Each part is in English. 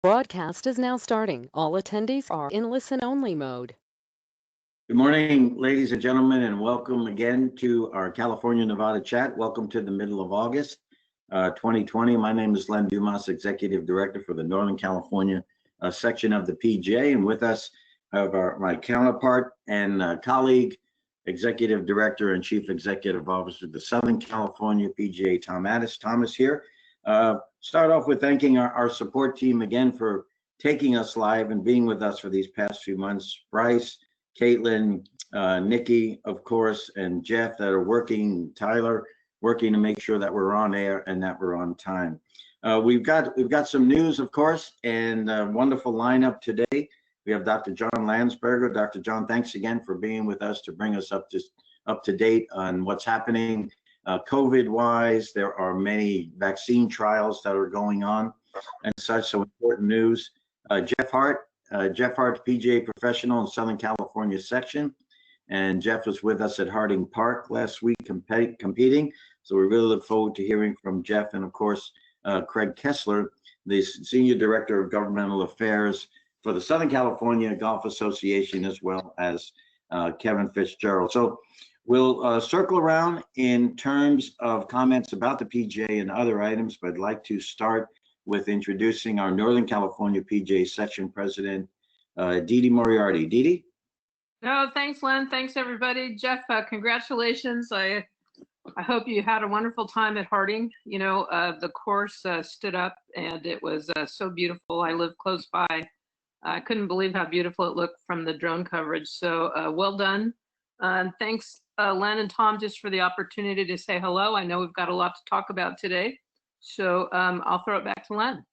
Broadcast is now starting. All attendees are in listen-only mode. Good morning, ladies and gentlemen, and welcome again to our California-Nevada chat. Welcome to the middle of August 2020. My name is Len Dumas, Executive Director for the Northern California section of the PGA, and with us I have my counterpart and colleague, Executive Director and Chief Executive Officer of the Southern California PGA, Tom Addis. Tom is here. Start off with thanking our support team again for taking us live and being with us for these past few months. Bryce, Caitlin, Nikki, of course, and Jeff that are working, Tyler, working to make sure that we're on air and that we're on time. We've got some news, of course, and a wonderful lineup today. We have Dr. John Landsberger. Dr. John, thanks again for being with us to bring us up to date on what's happening COVID-wise. There are many vaccine trials that are going on and such, so important news. Jeff Hart, PGA professional in Southern California section, and Jeff was with us at Harding Park last week competing, so we really look forward to hearing from Jeff, and of course Craig Kessler, the Senior Director of Governmental Affairs for the Southern California Golf Association, as well as Kevin Fitzgerald. So we'll circle around in terms of comments about the PGA and other items, but I'd like to start with introducing our Northern California PGA Section President, Dede Moriarty. Dede? No, thanks, Len. Thanks, everybody. Jeff, congratulations. I hope you had a wonderful time at Harding. You know, the course stood up and it was so beautiful. I live close by. I couldn't believe how beautiful it looked from the drone coverage. So well done. And thanks, Len and Tom, just for the opportunity to say hello. I know we've got a lot to talk about today. So I'll throw it back to Len.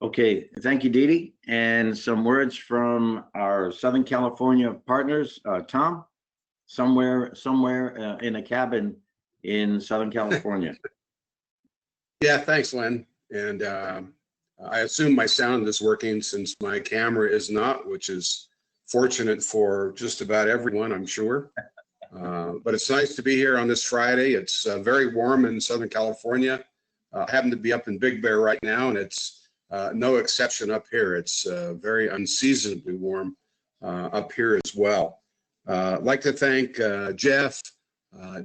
Okay, thank you, Dede. And some words from our Southern California partners. Tom, somewhere in a cabin in Southern California. Yeah, thanks, Len. And I assume my sound is working since my camera is not, which is fortunate for just about everyone, I'm sure. But it's nice to be here on this Friday. It's very warm in Southern California. I happen to be up in Big Bear right now, and it's no exception up here. It's very unseasonably warm up here as well. I'd like to thank Jeff,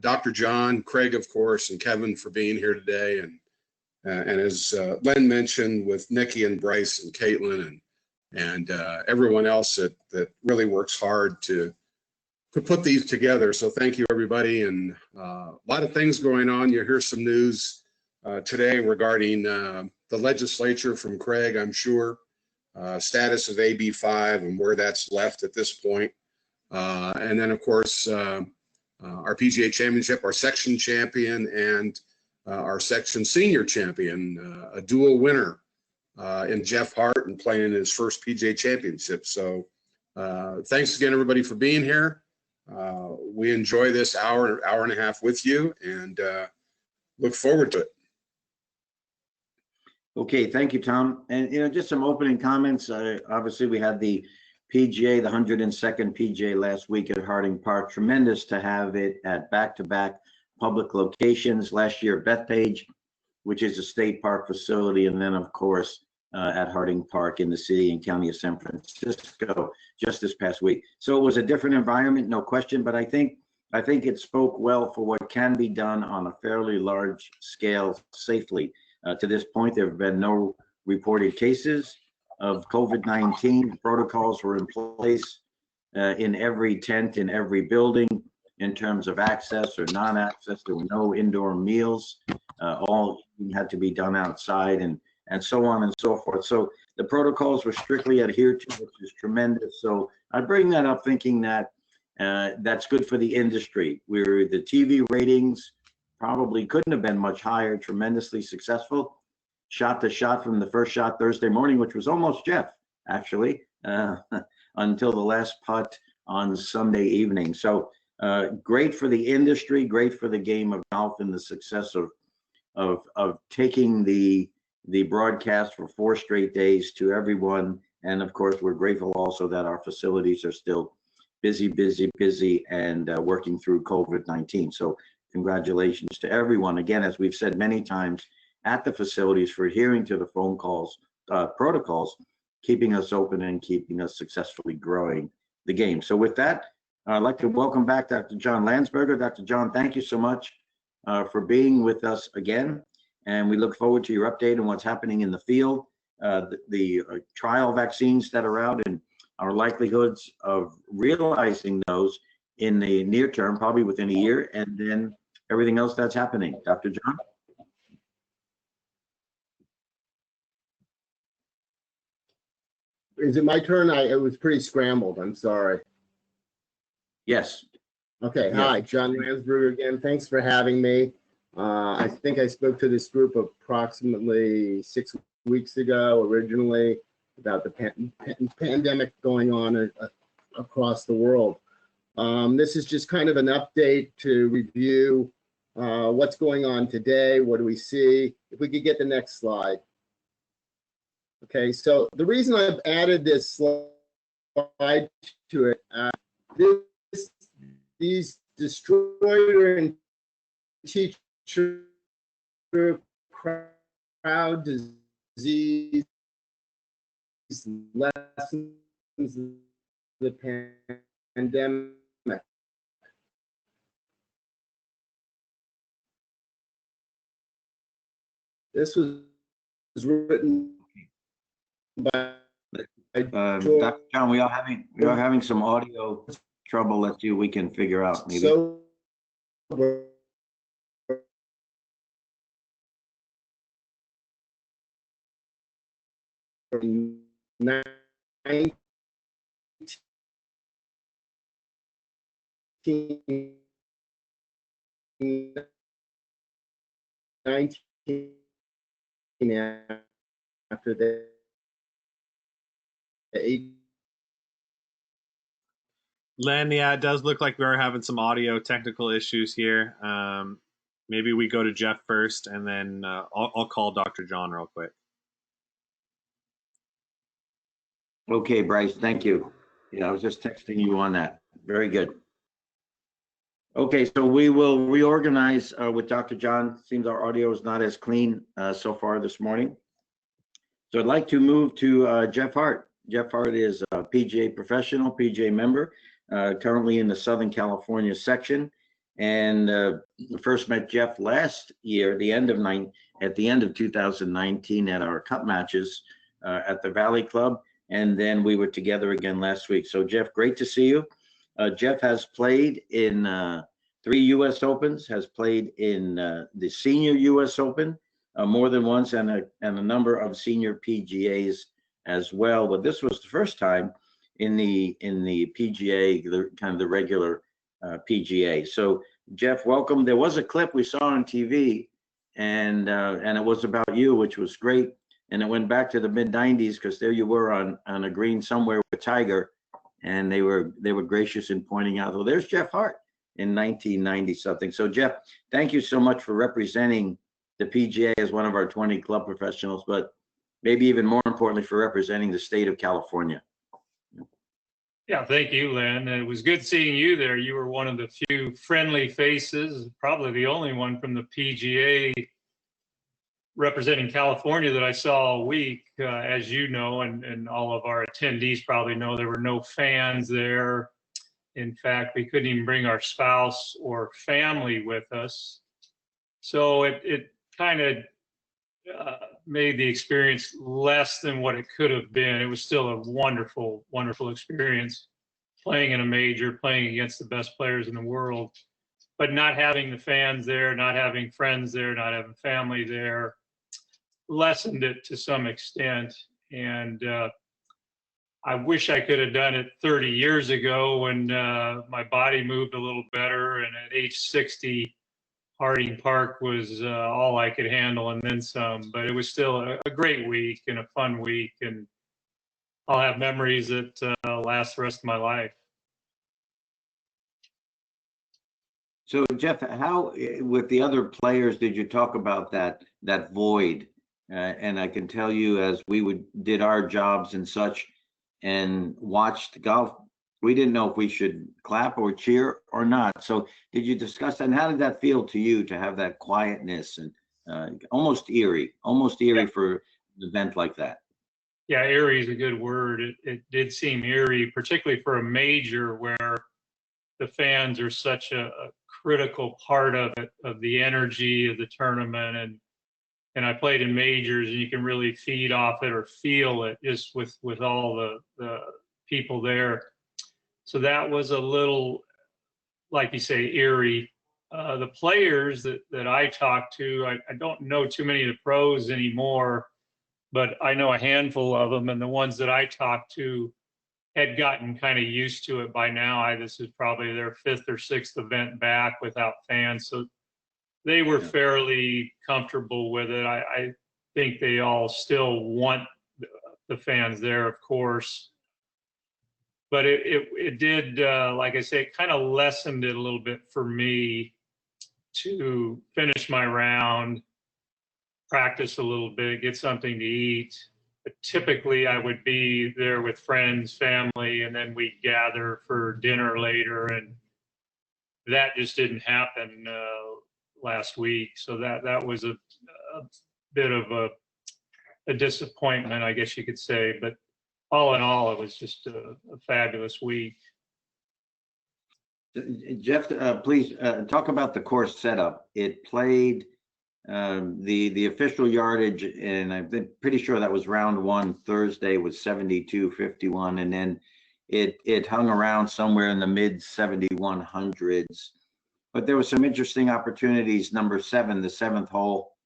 Dr. John, Craig, of course, and Kevin for being here today. And as Len mentioned, with Nikki and Bryce and Caitlin and everyone else that really works hard to put these together. So thank you, everybody. And a lot of things going on. You'll hear some news today regarding the legislature from Craig, I'm sure, status of AB 5 and where that's left at this point. And then, of course, our PGA Championship, our section champion, and our section senior champion, a dual winner in Jeff Hart and playing his first PGA Championship. So thanks again, everybody, for being here. We enjoy this hour and a half with you, and look forward to it. Okay, thank you, Tom. And just some opening comments. Obviously, we had the PGA, the 102nd PGA last week at Harding Park. Tremendous to have it at back-to-back public locations. Last year, Bethpage, which is a state park facility, and then, of course, at Harding Park in the city and county of San Francisco just this past week. So it was a different environment, no question, but I think it spoke well for what can be done on a fairly large scale safely. To this point, there have been no reported cases of COVID-19. Protocols were in place in every tent, in every building, in terms of access or non-access. There were no indoor meals. All had to be done outside, and so on and so forth. So the protocols were strictly adhered to, which is tremendous. So I bring that up thinking that that's good for the industry. The TV ratings probably couldn't have been much higher, tremendously successful. Shot to shot from the first shot Thursday morning, which was almost Jeff, actually, until the last putt on Sunday evening. So great for the industry, great for the game of golf, and the success of taking the broadcast for 4 straight days to everyone. And of course, we're grateful also that our facilities are still busy and working through COVID-19. So congratulations to everyone, again, as we've said many times, at the facilities for adhering to the phone calls, protocols, keeping us open and keeping us successfully growing the game. So with that, I'd like to welcome back Dr. John Landsberger. Dr. John, thank you so much for being with us again. And we look forward to your update on what's happening in the field, the trial vaccines that are out, and our likelihoods of realizing those in the near term, probably within a year, and then everything else that's happening. Dr. John? Is it my turn? It was pretty scrambled. I'm sorry. Yes. Okay. Yes. Hi, John Landsberger again. Thanks for having me. I think I spoke to this group approximately 6 weeks ago originally about the pandemic going on across the world. This is just kind of an update to review what's going on today. What do we see? If we could get the next slide. Okay, so the reason I've added this slide to it, these destroyer and teacher crowd disease lessons the pandemic. This was written by Dr. John, we are having some audio trouble. Let's see if we can figure out. Maybe. So from 19 after the 8. Len, yeah, it does look like we're having some audio technical issues here. Maybe we go to Jeff first, and then I'll call Dr. John real quick. Okay, Bryce, thank you. Yeah, I was just texting you on that. Very good. Okay, so we will reorganize with Dr. John. Seems our audio is not as clean so far this morning. So I'd like to move to Jeff Hart. Jeff Hart is a PGA professional, PGA member, currently in the Southern California section. And first met Jeff last year, at the end of 2019 at our cup matches at the Valley Club. And then we were together again last week. So Jeff, great to see you. Jeff has played in 3 U.S. Opens, has played in the Senior U.S. Open more than once, and a number of senior PGAs as well. But this was the first time in the PGA, the regular PGA. So Jeff, welcome. There was a clip we saw on TV, and it was about you, which was great. And it went back to the mid-90s because there you were on a green somewhere with Tiger, and they were gracious in pointing out, well, there's Jeff Hart in 1990 something. So Jeff, thank you so much for representing the PGA as one of our 20 club professionals, but maybe even more importantly for representing the state of California. Yeah, thank you, Len. It was good seeing you there. You were one of the few friendly faces, probably the only one from the PGA representing California that I saw all week. As you know, and all of our attendees probably know, there were no fans there. In fact, we couldn't even bring our spouse or family with us. So it kind of made the experience less than what it could have been. It was still a wonderful, wonderful experience playing in a major, playing against the best players in the world, but not having the fans there, not having friends there, not having family there, lessened it to some extent. And I wish I could have done it 30 years ago when my body moved a little better, and at age 60, Harding Park was all I could handle and then some. But it was still a great week and a fun week, and I'll have memories that last the rest of my life. So Jeff, how with the other players did you talk about that void? And I can tell you, as we did our jobs and such, and watched golf, we didn't know if we should clap or cheer or not. So did you discuss that? And how did that feel to you to have that quietness and almost eerie Yeah. for an event like that? Yeah, eerie is a good word. It did seem eerie, particularly for a major where the fans are such a critical part of it, of the energy of the tournament. And I played in majors, and you can really feed off it or feel it just with all the people there. So that was a little, like you say, eerie. The players that I talked to, I don't know too many of the pros anymore, but I know a handful of them, and the ones that I talked to had gotten kind of used to it by now. This is probably their fifth or sixth event back without fans, so they were fairly comfortable with it. I think they all still want the fans there, of course, but it did, like I say, it kind of lessened it a little bit for me to finish my round, practice a little bit, get something to eat. But typically I would be there with friends, family, and then we'd gather for dinner later, and that just didn't happen last week. So that was a bit of a disappointment, I guess you could say. But all in all, it was just a fabulous week. Jeff, please talk about the course setup. It played the official yardage, and I'm pretty sure that was round one Thursday, was 72.51, and then it hung around somewhere in the mid 7100s. But there were some interesting opportunities. Number 7, the 7th hole,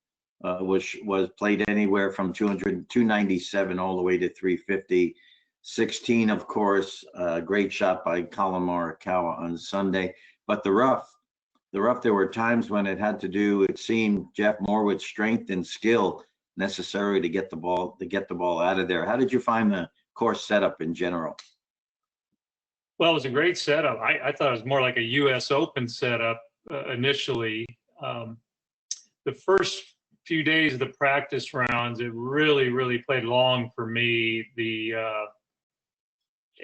was played anywhere from 297 all the way to 350. 16, of course, great shot by Colin Morikawa on Sunday. But the rough, there were times when it had to do, it seemed, Jeff, more with strength and skill necessary to get the ball out of there. How did you find the course setup in general? Well, it was a great setup. I thought it was more like a U.S. Open setup initially. The first few days of the practice rounds, it really played long for me. The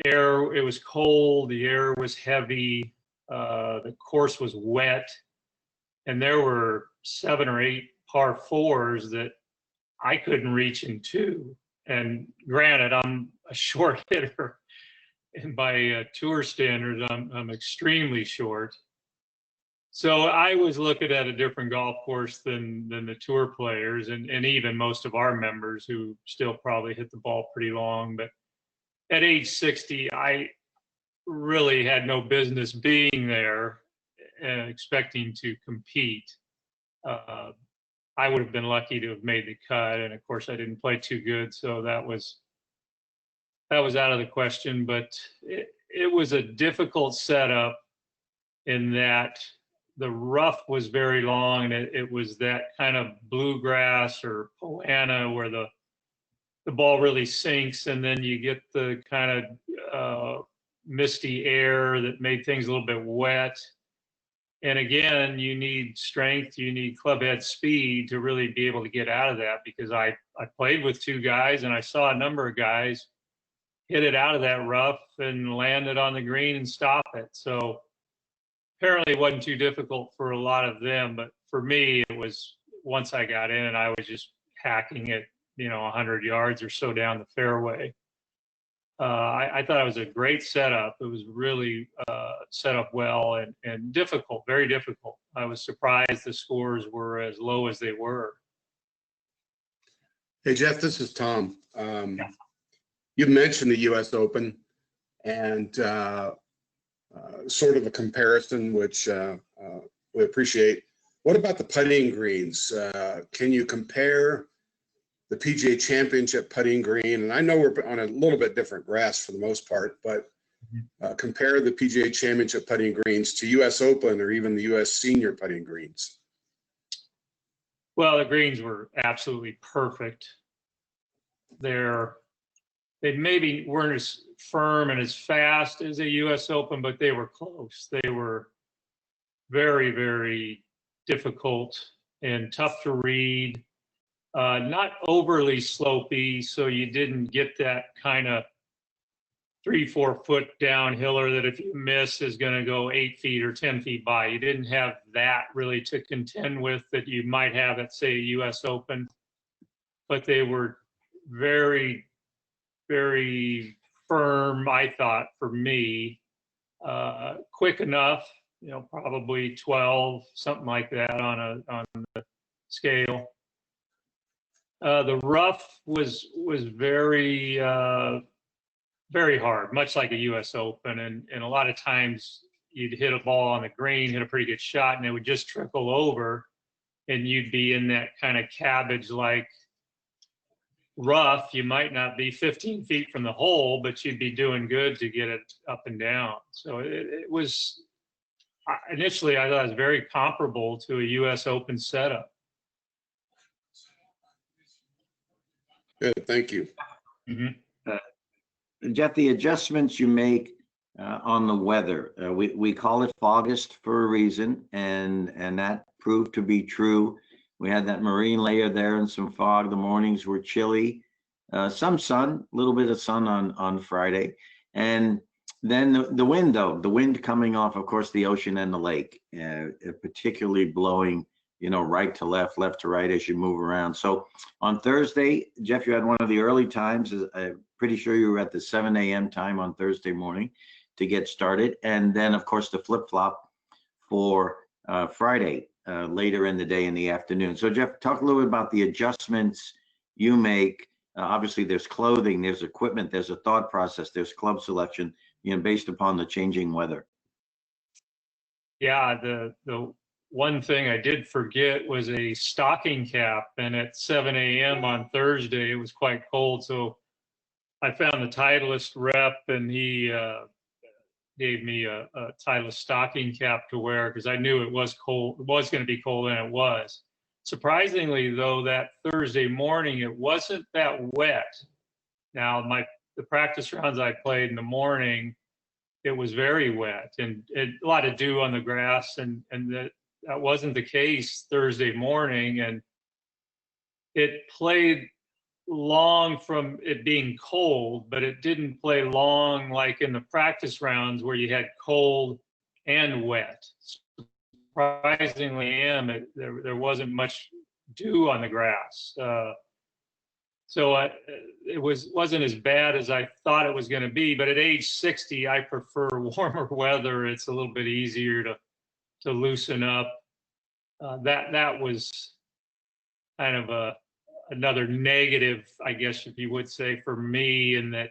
air, it was cold, the air was heavy, the course was wet, and there were 7 or 8 par 4s that I couldn't reach in 2. And granted, I'm a short hitter, and by tour standards, I'm extremely short. So I was looking at a different golf course than the tour players, and even most of our members who still probably hit the ball pretty long. But at age 60, I really had no business being there and expecting to compete. I would have been lucky to have made the cut, and of course I didn't play too good, so that was out of the question. But it was a difficult setup in that the rough was very long, and it was that kind of bluegrass or poana where the ball really sinks, and then you get the kind of misty air that made things a little bit wet. And again, you need strength, you need clubhead speed to really be able to get out of that, because I played with 2 guys, and I saw a number of guys hit it out of that rough and land it on the green and stop it. So apparently it wasn't too difficult for a lot of them, but for me, it was, once I got in, I was just hacking it, 100 yards or so down the fairway. I thought it was a great setup. It was really set up well and difficult, very difficult. I was surprised the scores were as low as they were. Hey, Jeff, this is Tom. You mentioned the U.S. Open and sort of a comparison, which we appreciate. What about the putting greens? Can you compare the PGA Championship putting green? And I know we're on a little bit different grass for the most part, but compare the PGA Championship putting greens to U.S. Open or even the U.S. Senior putting greens. Well, the greens were absolutely perfect. They maybe weren't as firm and as fast as a U.S. Open, but they were close. They were very, very difficult and tough to read. Not overly slopey, so you didn't get that kind of 3-4 foot downhiller that if you miss is going to go 8 feet or 10 feet by. You didn't have that really to contend with that you might have at, say, a U.S. Open, but they were very very firm, I thought, for me. Quick enough, probably 12, something like that on the scale. The rough was very very hard, much like a U.S. Open, and a lot of times you'd hit a ball on the green, hit a pretty good shot, and it would just trickle over, and you'd be in that kind of cabbage-like rough. You might not be 15 feet from the hole, but you'd be doing good to get it up and down. So it was, initially I thought it was very comparable to a U.S. Open setup. Good, thank you. Jeff, the adjustments you make on the weather, we call it August for a reason, and that proved to be true. We had that marine layer there and some fog. The mornings were chilly, some sun, a little bit of sun on Friday. And then the wind, though, the wind coming off, of course, the ocean and the lake, particularly blowing, right to left, left to right as you move around. So on Thursday, Jeff, you had one of the early times. I'm pretty sure you were at the 7 a.m. time on Thursday morning to get started. And then, of course, the flip-flop for Friday, later in the day in the afternoon. So Jeff, talk a little bit about the adjustments you make. Obviously, there's clothing, there's equipment, there's a thought process, there's club selection, based upon the changing weather. Yeah, the one thing I did forget was a stocking cap, and at 7 a.m. on Thursday, it was quite cold. So I found the Titleist rep, and he gave me a Titleist stocking cap to wear because I knew it was cold. It was going to be cold, and it was. Surprisingly, though, that Thursday morning, it wasn't that wet. Now, the practice rounds I played in the morning, it was very wet, and a lot of dew on the grass, and that wasn't the case Thursday morning, and it played long from it being cold, but it didn't play long like in the practice rounds where you had cold and wet. Surprisingly, there wasn't much dew on the grass, so it wasn't as bad as I thought it was going to be. But at age 60, I prefer warmer weather. It's a little bit easier to loosen up. That was kind of another negative, I guess, if you would say, for me, in that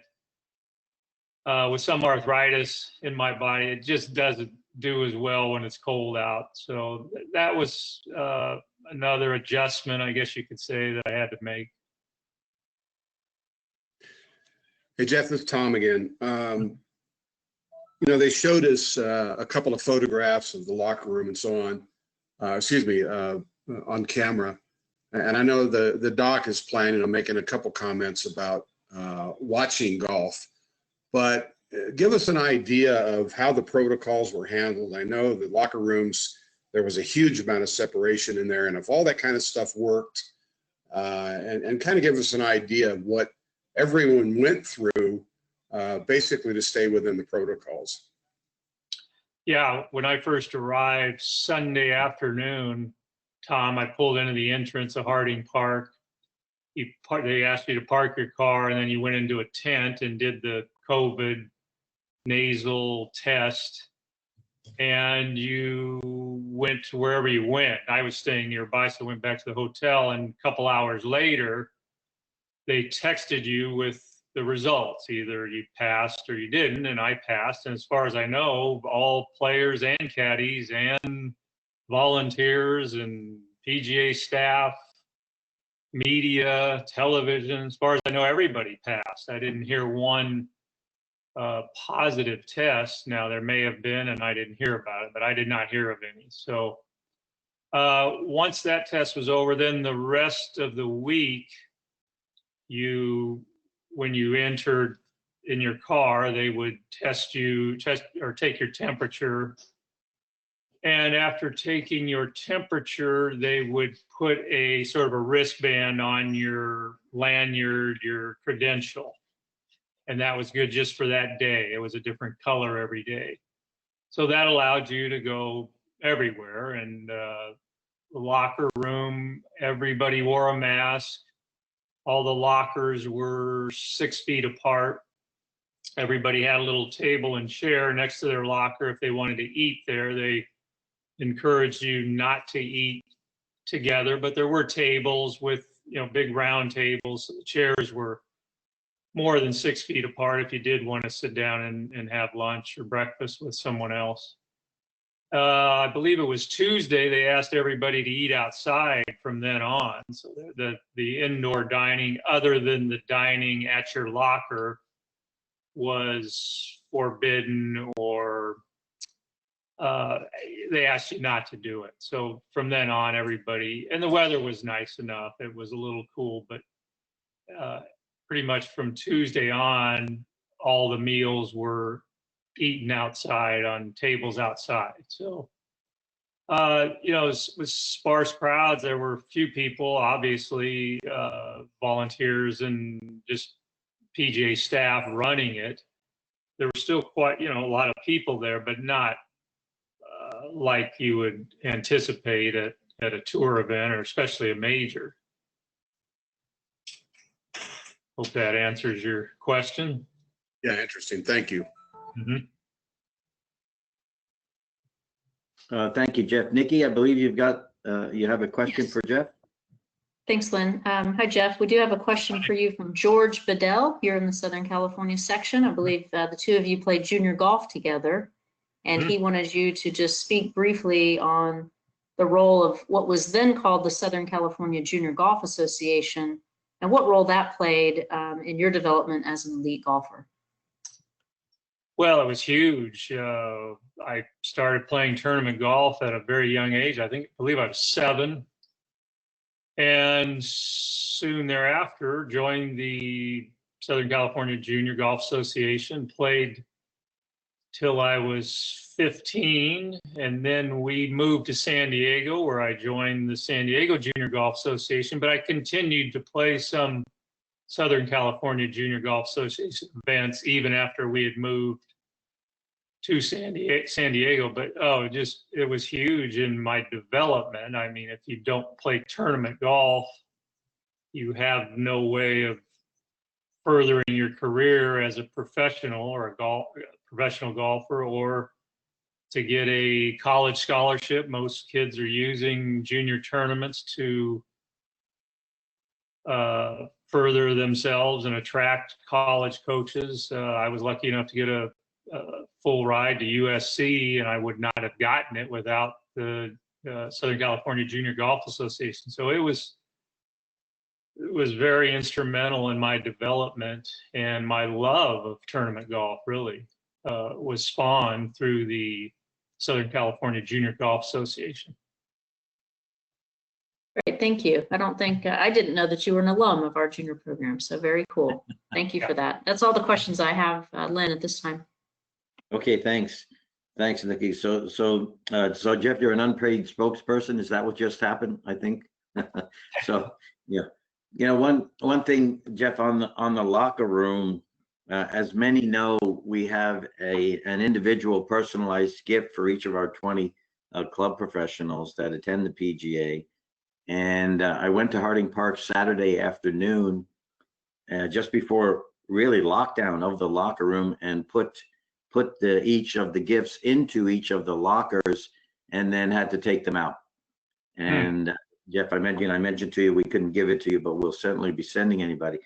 with some arthritis in my body, it just doesn't do as well when it's cold out. So that was another adjustment, I guess you could say, that I had to make. Hey, Jeff, this is Tom again. They showed us a couple of photographs of the locker room and so on, on camera. And I know the doc is planning on making a couple comments about watching golf, but give us an idea of how the protocols were handled. I know the locker rooms, there was a huge amount of separation in there, and if all that kind of stuff worked, and kind of give us an idea of what everyone went through, basically to stay within the protocols. Yeah, when I first arrived Sunday afternoon, Tom, I pulled into the entrance of Harding Park. They asked you to park your car, and then you went into a tent and did the COVID nasal test, and you went to wherever you went. I was staying nearby, so I went back to the hotel, and a couple hours later, they texted you with the results. Either you passed or you didn't, and I passed. And as far as I know, all players and caddies and volunteers and PGA staff, media, television, as far as I know, everybody passed. I didn't hear one positive test. Now, there may have been, and I didn't hear about it, but I did not hear of any. So once that test was over, then the rest of the week, when you entered in your car, they would test or take your temperature. And after taking your temperature, they would put a sort of a wristband on your lanyard, your credential. And that was good just for that day. It was a different color every day. So that allowed you to go everywhere. And the locker room, everybody wore a mask. All the lockers were 6 feet apart. Everybody had a little table and chair next to their locker. If they wanted to eat there, they encouraged you not to eat together, but there were tables with, big round tables. So the chairs were more than 6 feet apart if you did want to sit down and have lunch or breakfast with someone else. I believe it was Tuesday, they asked everybody to eat outside from then on. So the indoor dining, other than the dining at your locker, was forbidden, or they asked you not to do it. So from then on, everybody, and the weather was nice enough. It was a little cool, but pretty much from Tuesday on, all the meals were eaten outside on tables outside. So, it was sparse crowds. There were a few people, obviously, volunteers and just PGA staff running it. There were still quite, a lot of people there, but not like you would anticipate at a tour event, or especially a major. Hope that answers your question. Yeah, interesting. Thank you. Mm-hmm. Thank you, Jeff. Nikki, I believe you have a question Yes. for Jeff? Thanks, Lynn. Hi, Jeff. We do have a question for you from George Bedell here in the Southern California section. I believe the two of you played junior golf together, and he wanted you to just speak briefly on the role of what was then called the Southern California Junior Golf Association and what role that played in your development as an elite golfer. Well, it was huge. I started playing tournament golf at a very young age. I believe I was 7. And soon thereafter, joined the Southern California Junior Golf Association, played till I was 15. And then we moved to San Diego, where I joined the San Diego Junior Golf Association. But I continued to play some Southern California Junior Golf Association events even after we had moved to San Diego. But it was huge in my development. I mean, if you don't play tournament golf, you have no way of furthering your career as a professional or a professional golfer, or to get a college scholarship. Most kids are using junior tournaments to further themselves and attract college coaches. I was lucky enough to get a full ride to USC, and I would not have gotten it without the Southern California Junior Golf Association. So it was very instrumental in my development, and my love of tournament golf really was spawned through the Southern California Junior Golf Association. Great, thank you. I didn't know that you were an alum of our junior program, so very cool. Thank you for that. That's all the questions I have, Lynn, at this time. Okay, thanks. Thanks, Nikki. So Jeff, you're an unpaid spokesperson. Is that what just happened? I think. So, yeah. One thing, Jeff, on the locker room, as many know, we have an individual personalized gift for each of our 20 club professionals that attend the PGA. And I went to Harding Park Saturday afternoon, just before really lockdown of the locker room, and put each of the gifts into each of the lockers, and then had to take them out. And Jeff, I mentioned to you we couldn't give it to you, but we'll certainly be sending anybody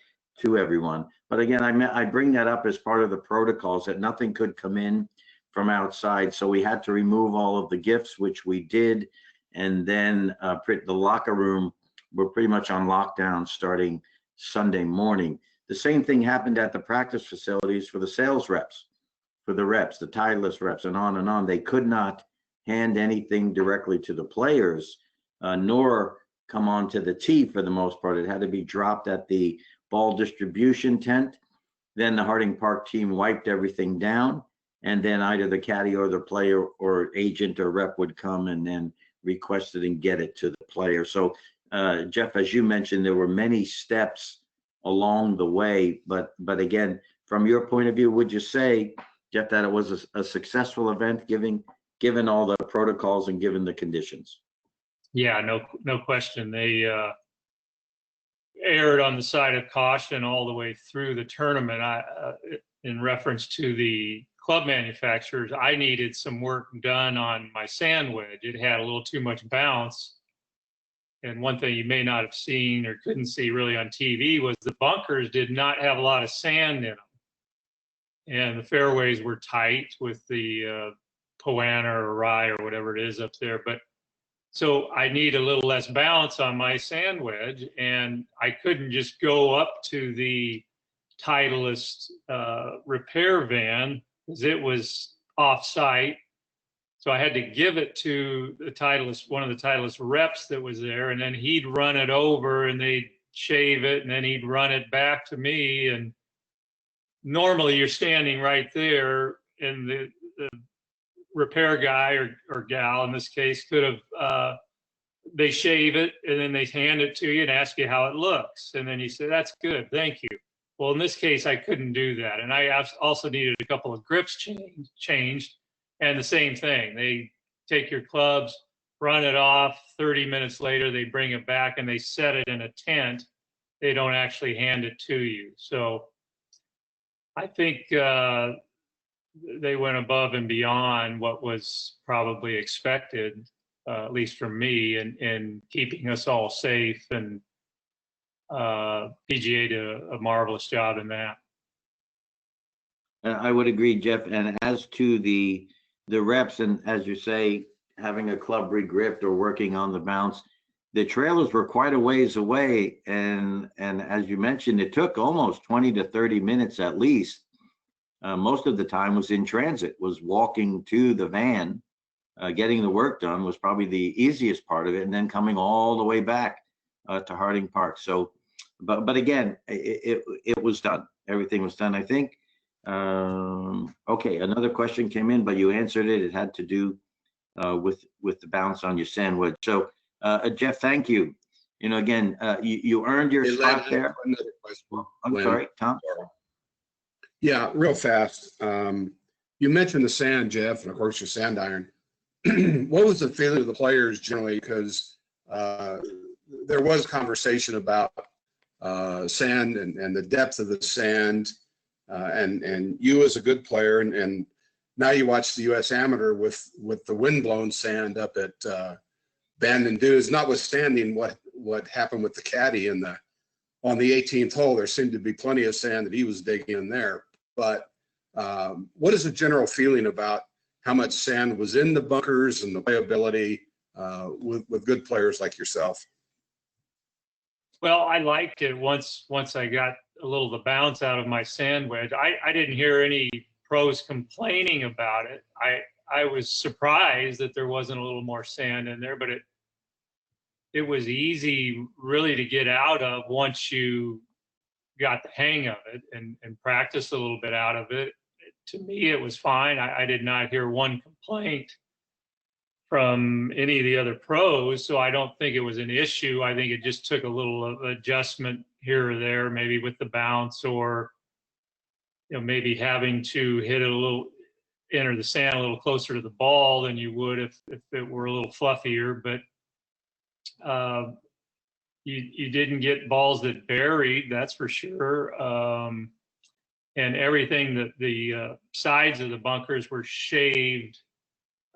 to everyone. But again, I bring that up as part of the protocols, that nothing could come in from outside, so we had to remove all of the gifts, which we did. And then the locker room, we're pretty much on lockdown starting Sunday morning. The same thing happened at the practice facilities for the sales reps, the Titleist reps, and on and on. They could not hand anything directly to the players, nor come onto the tee for the most part. It had to be dropped at the ball distribution tent. Then the Harding Park team wiped everything down, and then either the caddy or the player or agent or rep would come and then request it and get it to the player. So Jeff, as you mentioned, there were many steps along the way, but again, from your point of view, would you say, Jeff, that it was a successful event given all the protocols and given the conditions? Yeah, no question. They erred on the side of caution all the way through the tournament. In reference to the club manufacturers, I needed some work done on my sand wedge. It had a little too much bounce. And one thing you may not have seen or couldn't see really on TV was the bunkers did not have a lot of sand in them. And the fairways were tight with the Poana or rye or whatever it is up there. But so I need a little less bounce on my sand wedge, and I couldn't just go up to the Titleist repair van because it was off-site. So I had to give it to the Titleist, one of the Titleist reps that was there, and then he'd run it over and they'd shave it, and then he'd run it back to me. And normally you're standing right there, and the repair guy or gal in this case could have, they shave it and then they hand it to you and ask you how it looks. And then you say, that's good, thank you. Well, in this case, I couldn't do that. And I also needed a couple of grips changed. And the same thing, they take your clubs, run it off, 30 minutes later, they bring it back and they set it in a tent. They don't actually hand it to you. So I think they went above and beyond what was probably expected, at least from me, in keeping us all safe. And PGA did a marvelous job in that. I would agree, Jeff. And as to the reps, and as you say, having a club regripped or working on the bounce, the trailers were quite a ways away. And as you mentioned, it took almost 20 to 30 minutes at least. Most of the time was in transit, was walking to the van, getting the work done was probably the easiest part of it, and then coming all the way back to Harding Park. So, but again, it was done. Everything was done, I think. Okay, another question came in, but you answered it. It had to do with the bounce on your sand wedge. So, Jeff, thank you. You know, again, you earned your spot there. I'm sorry, Tom. Yeah, real fast. You mentioned the sand, Jeff, and of course your sand iron. What was the feeling of the players generally? Because there was conversation about sand and the depth of the sand, and you as a good player, and now you watch the U.S. Amateur with the windblown sand up at Bandon Dunes, notwithstanding what happened with the caddy on the 18th hole. There seemed to be plenty of sand that he was digging in there. But what is the general feeling about how much sand was in the bunkers and the playability with good players like yourself? Well, I liked it once I got a little of the bounce out of my sand wedge. I didn't hear any pros complaining about it. I was surprised that there wasn't a little more sand in there, but it was easy really to get out of once you got the hang of it and practiced a little bit out of it. To me, it was fine. I did not hear one complaint from any of the other pros, so I don't think it was an issue. I think it just took a little adjustment here or there, maybe with the bounce, or maybe having to hit it a little, enter the sand a little closer to the ball than you would if it were a little fluffier. But you didn't get balls that buried, that's for sure. And everything that the sides of the bunkers were shaved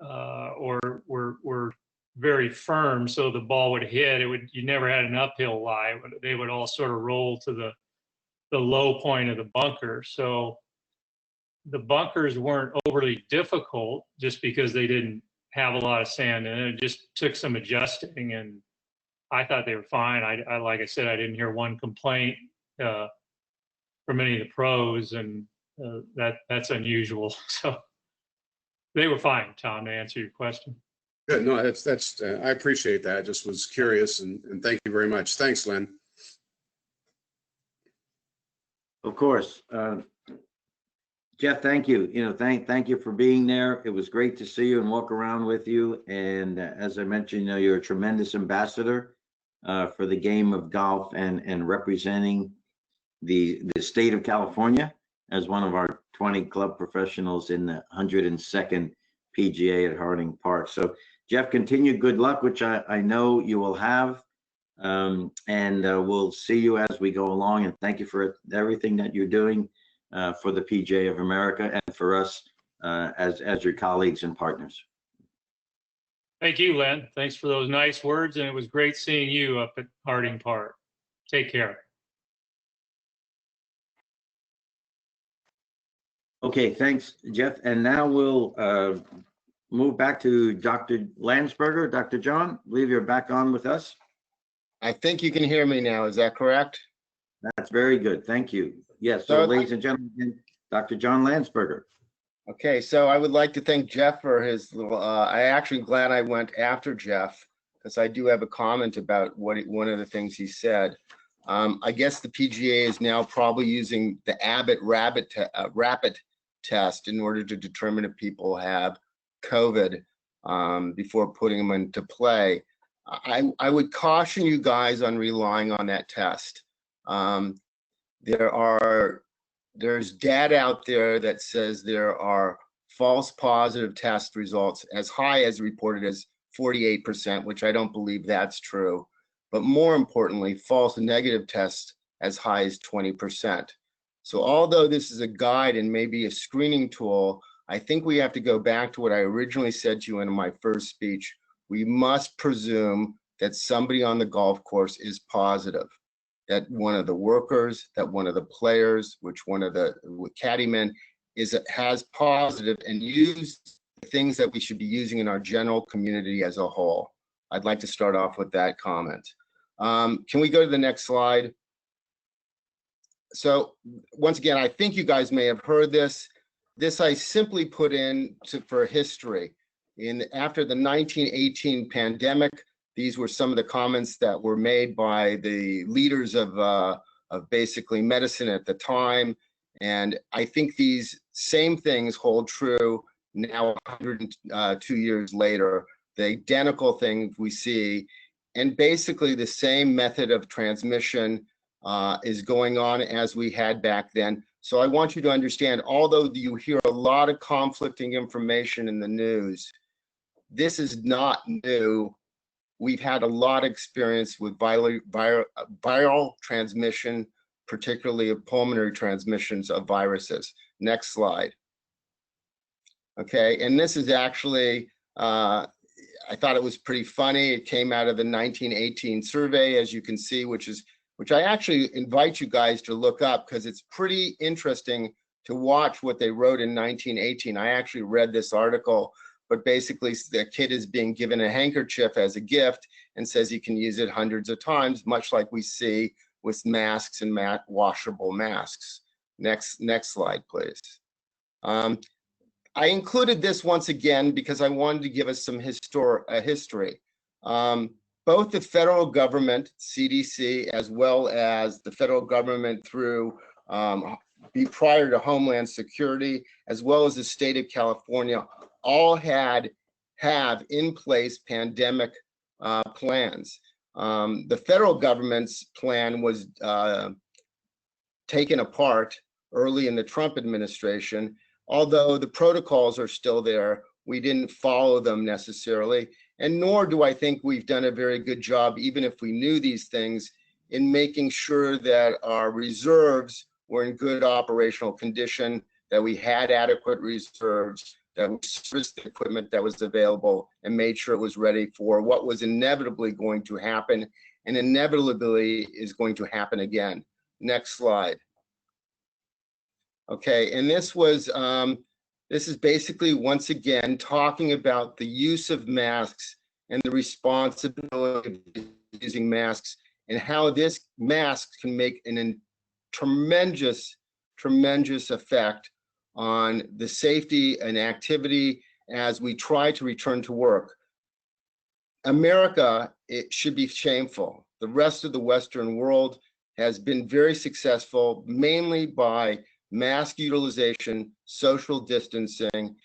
or were very firm, so the ball would hit. You never had an uphill lie. They would all sort of roll to the low point of the bunker. So the bunkers weren't overly difficult just because they didn't have a lot of sand in it. It just took some adjusting, and I thought they were fine. I like I said, I didn't hear one complaint from any of the pros, and that's unusual. So they were fine, Tom, to answer your question. Good. No, that's I appreciate that. I just was curious, and thank you very much. Thanks, Len. Of course. Jeff, thank you. Thank you for being there. It was great to see you and walk around with you. And as I mentioned, you're a tremendous ambassador for the game of golf and representing the state of California as one of our 20 club professionals in the 102nd PGA at Harding Park. So, Jeff, continued good luck, which I know you will have. And we'll see you as we go along. And thank you for everything that you're doing for the PGA of America and for us as your colleagues and partners. Thank you, Len. Thanks for those nice words, and it was great seeing you up at Harding Park. Take care. Okay, thanks, Jeff. And now we'll move back to Dr. Landsberger. Dr. John, I believe you're back on with us. I think you can hear me now. Is that correct? That's very good. Thank you. Yes, so ladies and gentlemen, Dr. John Landsberger. Okay, so I would like to thank Jeff for his little, I actually glad I went after Jeff because I do have a comment about one of the things he said. I guess the PGA is now probably using the Abbott rapid test in order to determine if people have COVID before putting them into play. I would caution you guys on relying on that test. There's data out there that says there are false positive test results as high as reported as 48%, which I don't believe that's true. But more importantly, false negative tests as high as 20%. So although this is a guide and maybe a screening tool, I think we have to go back to what I originally said to you in my first speech. We must presume that somebody on the golf course is positive, that one of the workers, that one of the players, which one of the caddymen has positive and use the things that we should be using in our general community as a whole. I'd like to start off with that comment. Can we go to the next slide? So once again, I think you guys may have heard this. This I simply put in for history. After the 1918 pandemic, these were some of the comments that were made by the leaders of basically medicine at the time. And I think these same things hold true now 102 years later. The identical thing we see, and basically the same method of transmission is going on as we had back then. So I want you to understand, although you hear a lot of conflicting information in the news, this is not new. We've had a lot of experience with viral transmission, particularly of pulmonary transmissions of viruses. Next slide. Okay, and this is actually, I thought it was pretty funny. It came out of the 1918 survey, as you can see, which I actually invite you guys to look up because it's pretty interesting to watch what they wrote in 1918. I actually read this article, but basically the kid is being given a handkerchief as a gift and says he can use it hundreds of times, much like we see with masks and washable masks. Next slide, please. I included this once again because I wanted to give us some history. Both the federal government, CDC, as well as the federal government through prior to Homeland Security, as well as the state of California, all have in place pandemic plans. The federal government's plan was taken apart early in the Trump administration. Although the protocols are still there, we didn't follow them necessarily. And nor do I think we've done a very good job, even if we knew these things, in making sure that our reserves were in good operational condition, that we had adequate reserves, that we serviced the equipment that was available and made sure it was ready for what was inevitably going to happen and inevitably is going to happen again. Next slide. Okay, and this is basically, once again, talking about the use of masks and the responsibility of using masks and how this mask can make a tremendous effect on the safety and activity as we try to return to work. America, it should be shameful. The rest of the Western world has been very successful, mainly by mask utilization, social distancing,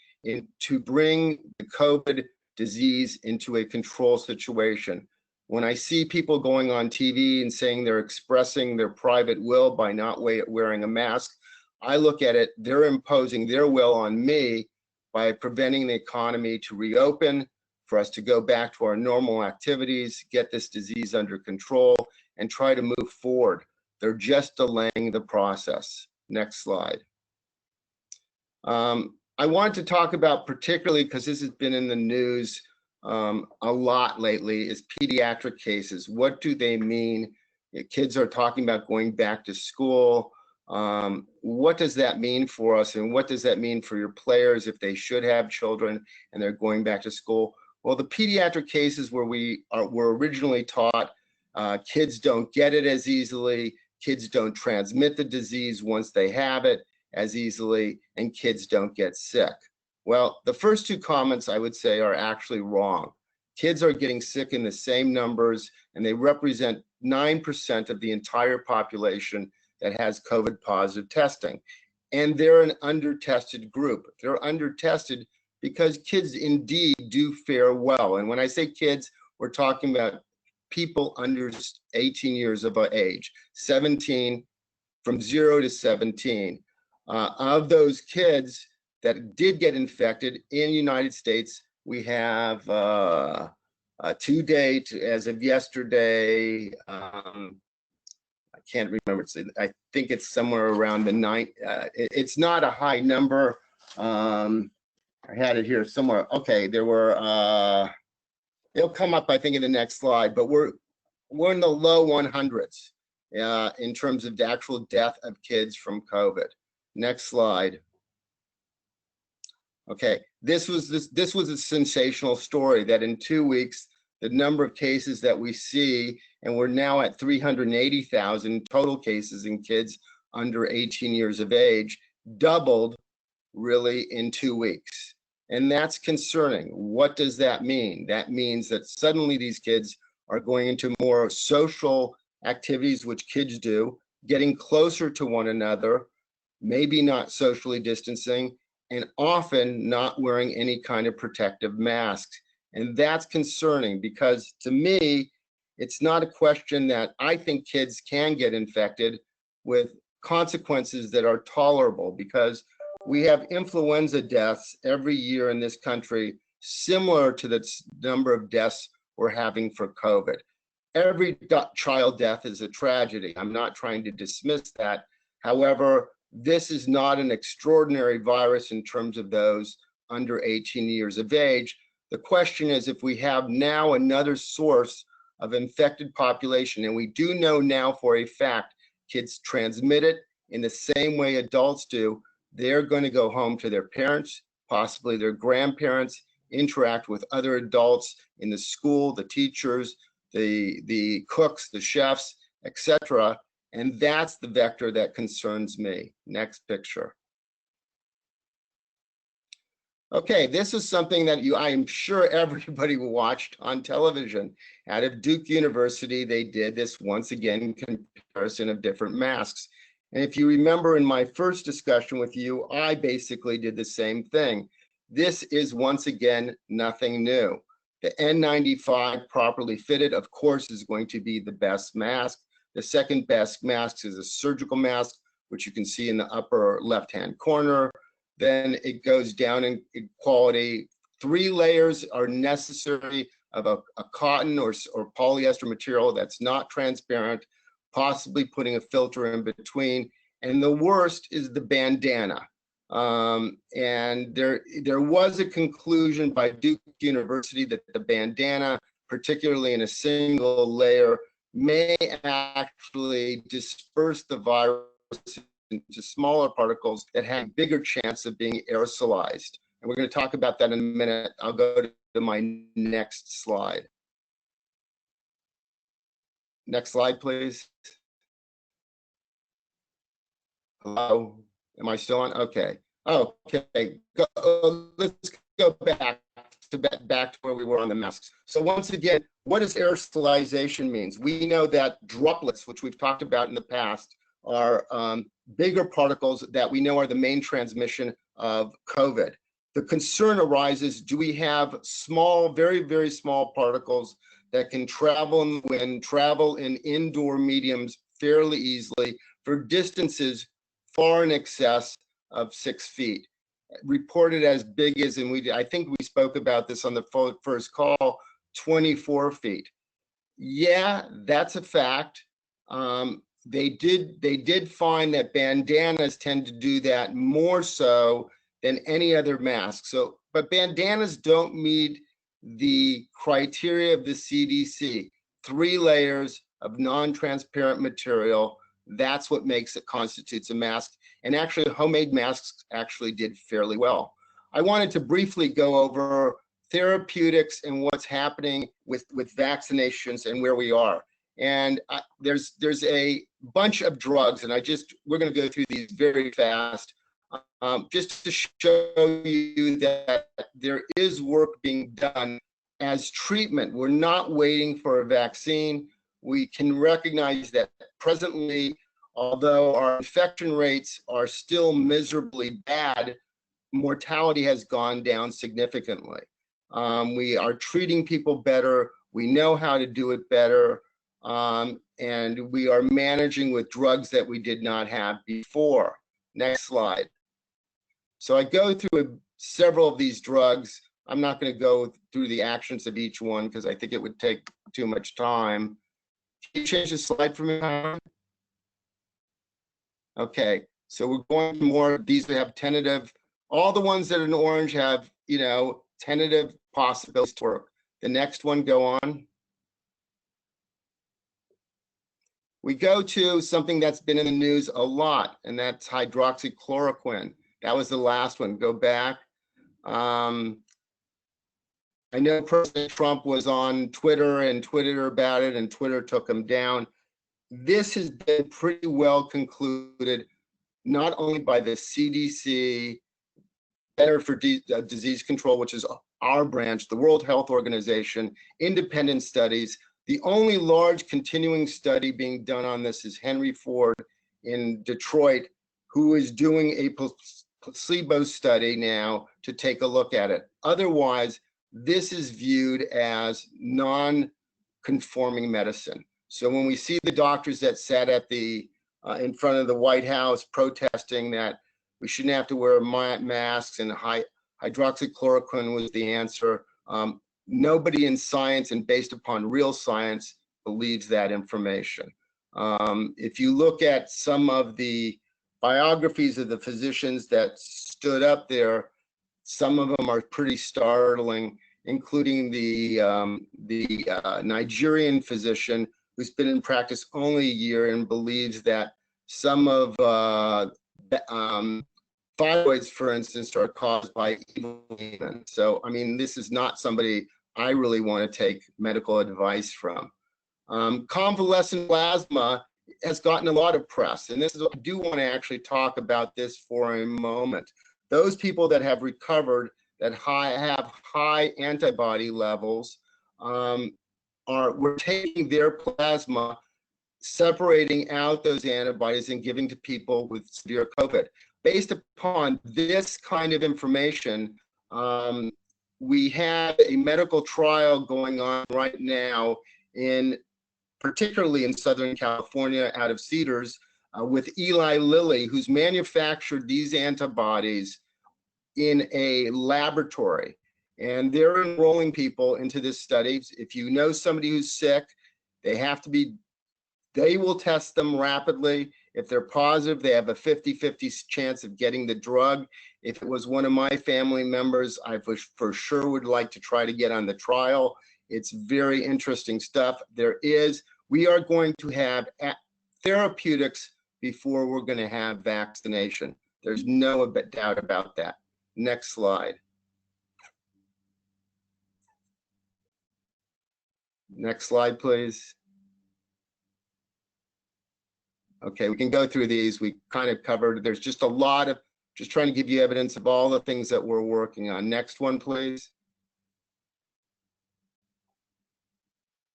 to bring the COVID disease into a control situation. When I see people going on TV and saying they're expressing their private will by not wearing a mask, I look at it, they're imposing their will on me by preventing the economy to reopen, for us to go back to our normal activities, get this disease under control, and try to move forward. They're just delaying the process. Next slide. I want to talk about, particularly because this has been in the news a lot lately, is pediatric cases. What do they mean? Kids are talking about going back to school. What does that mean for us, and what does that mean for your players if they should have children and they're going back to school? Well, the pediatric cases where were originally taught, kids don't get it as easily, kids don't transmit the disease once they have it as easily, and kids don't get sick. Well, the first two comments I would say are actually wrong. Kids are getting sick in the same numbers, and they represent 9% of the entire population that has COVID positive testing. And they're an under-tested group. They're under-tested because kids indeed do fare well. And when I say kids, we're talking about people under 18 years of age, 17, from 0 to 17. Of those kids that did get infected in the United States, we have to date, as of yesterday, I can't remember. I think it's somewhere around the 9. It's not a high number. I had it here somewhere. Okay, there were. It'll come up, I think, in the next slide. But we're in the low 100s in terms of the actual death of kids from COVID. Next slide. Okay, this was a sensational story that in 2 weeks, the number of cases that we see, and we're now at 380,000 total cases in kids under 18 years of age, doubled really in 2 weeks. And that's concerning. What does that mean? That means that suddenly these kids are going into more social activities, which kids do, getting closer to one another, maybe not socially distancing, and often not wearing any kind of protective masks. And that's concerning because to me, it's not a question that I think kids can get infected with consequences that are tolerable, because we have influenza deaths every year in this country, similar to the number of deaths we're having for COVID. Every child death is a tragedy. I'm not trying to dismiss that. However, this is not an extraordinary virus in terms of those under 18 years of age. The question is, if we have now another source of infected population, and we do know now for a fact kids transmit it in the same way adults do, they're going to go home to their parents, possibly their grandparents, interact with other adults in the school, the teachers, the cooks, the chefs, etc. And that's the vector that concerns me. Next picture. Okay, this is something that I am sure everybody watched on television. Out of Duke University, they did this once again comparison of different masks. And if you remember in my first discussion with you, I basically did the same thing. This is once again nothing new. The N95 properly fitted, of course, is going to be the best mask. The second best mask is a surgical mask, which you can see in the upper left-hand corner. Then it goes down in quality. 3 layers are necessary of a cotton or polyester material that's not transparent, possibly putting a filter in between. And the worst is the bandana. And there was a conclusion by Duke University that the bandana, particularly in a single layer, may actually disperse the virus into smaller particles that have a bigger chance of being aerosolized. And we're going to talk about that in a minute. I'll go to my next slide. Next slide, please. Hello, am I still on? Okay. Okay, let's go back to where we were on the masks. So once again, what does aerosolization means? We know that droplets, which we've talked about in the past, are bigger particles that we know are the main transmission of COVID. The concern arises, do we have small, very, very small particles that can travel in the wind, travel in indoor mediums fairly easily for distances far in excess of 6 feet? reported as big as, and I think we spoke about this on the first call, 24 feet. Yeah, that's a fact. They did find that bandanas tend to do that more so than any other mask. So, but bandanas don't meet the criteria of the CDC. 3 layers of non-transparent material. That's what constitutes a mask. And actually, homemade masks actually did fairly well. I wanted to briefly go over therapeutics and what's happening with vaccinations and where we are. And there's a bunch of drugs, and we're going to go through these very fast, just to show you that there is work being done as treatment. We're not waiting for a vaccine. We can recognize that presently, although our infection rates are still miserably bad, mortality has gone down significantly. We are treating people better. We know how to do it better. And we are managing with drugs that we did not have before. Next slide. So I go through several of these drugs. I'm not going to go through the actions of each one because I think it would take too much time. Can you change the slide for me, Howard? Okay, so we're going more, these that have tentative, all the ones that are in orange have, tentative possibilities to work. The next one, go on. We go to something that's been in the news a lot, and that's hydroxychloroquine. That was the last one. Go back. I know President Trump was on Twitter and Twitter about it, and Twitter took him down. This has been pretty well concluded, not only by the CDC, Center for Disease Control, which is our branch, the World Health Organization, independent studies. The only large continuing study being done on this is Henry Ford in Detroit, who is doing a placebo study now to take a look at it. Otherwise, this is viewed as non-conforming medicine. So when we see the doctors that sat at in front of the White House protesting that we shouldn't have to wear masks and hydroxychloroquine was the answer, nobody in science and based upon real science believes that information. If you look at some of the biographies of the physicians that stood up there, some of them are pretty startling, including the Nigerian physician who's been in practice only a year and believes that some of thyroids, for instance, are caused by evil demons. So, I mean, this is not somebody I really want to take medical advice from. Convalescent plasma has gotten a lot of press, and I do want to actually talk about this for a moment. Those people that have recovered that have high antibody levels, we're taking their plasma, separating out those antibodies and giving to people with severe COVID. Based upon this kind of information, we have a medical trial going on right now particularly in Southern California out of Cedars with Eli Lilly, who's manufactured these antibodies in a laboratory. And they're enrolling people into this study. If you know somebody who's sick, they will test them rapidly. If they're positive, they have a 50-50 chance of getting the drug. If it was one of my family members, I for sure would like to try to get on the trial. It's very interesting stuff. We are going to have therapeutics before we're going to have vaccination. There's no doubt about that. Next slide. Next slide, please. Okay, we can go through these. We kind of covered, there's just a lot of, just trying to give you evidence of all the things that we're working on. Next one, please.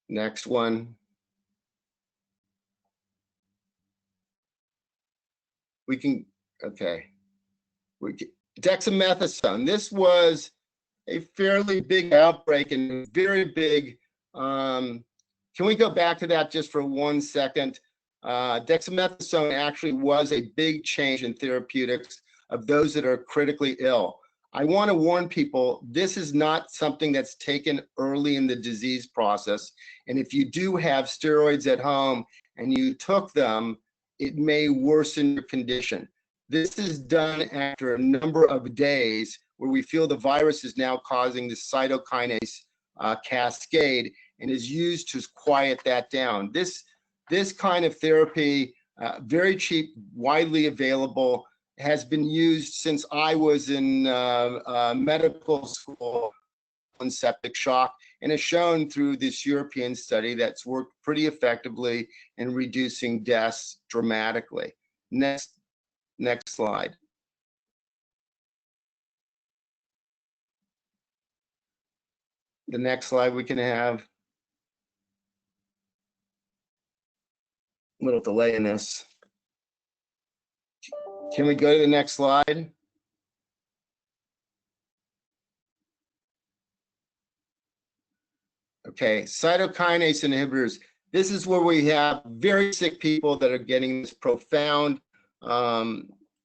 Next one. Dexamethasone. This was a fairly big outbreak and very big. Can we go back to that just for 1 second? Dexamethasone actually was a big change in therapeutics of those that are critically ill. I want to warn people, this is not something that's taken early in the disease process. And if you do have steroids at home and you took them, it may worsen your condition. This is done after a number of days where we feel the virus is now causing the cytokinase cascade and is used to quiet that down. This kind of therapy, very cheap, widely available, has been used since I was in medical school on septic shock, and has shown through this European study that's worked pretty effectively in reducing deaths dramatically. Next slide. The next slide we can have. A little delay in this. Can we go to the next slide? Okay, cytokinase inhibitors. This is where we have very sick people that are getting this profound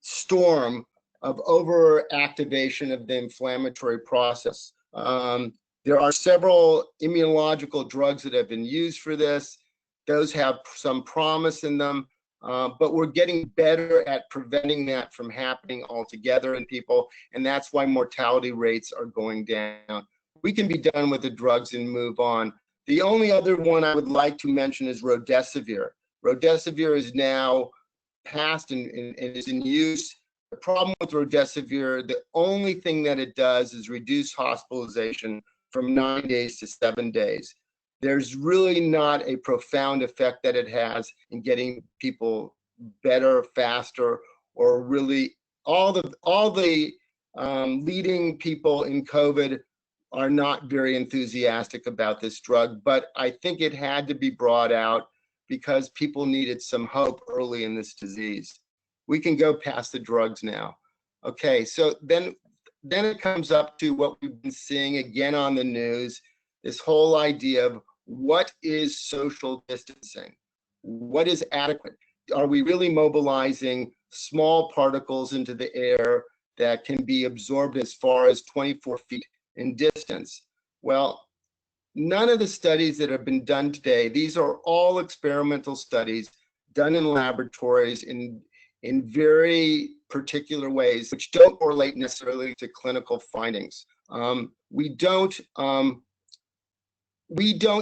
storm of overactivation of the inflammatory process. There are several immunological drugs that have been used for this. Those have some promise in them, but we're getting better at preventing that from happening altogether in people, and that's why mortality rates are going down. We can be done with the drugs and move on. The only other one I would like to mention is Remdesivir. Remdesivir is now passed and is in use. The problem with Remdesivir, the only thing that it does is reduce hospitalization from 9 days to 7 days. There's really not a profound effect that it has in getting people better, faster, or really all the leading people in COVID are not very enthusiastic about this drug, but I think it had to be brought out because people needed some hope early in this disease. We can go past the drugs now. Okay, so then it comes up to what we've been seeing again on the news, this whole idea of what is social distancing? What is adequate? Are we really mobilizing small particles into the air that can be absorbed as far as 24 feet in distance? Well, none of the studies that have been done today, these are all experimental studies done in laboratories in very particular ways, which don't correlate necessarily to clinical findings. We don't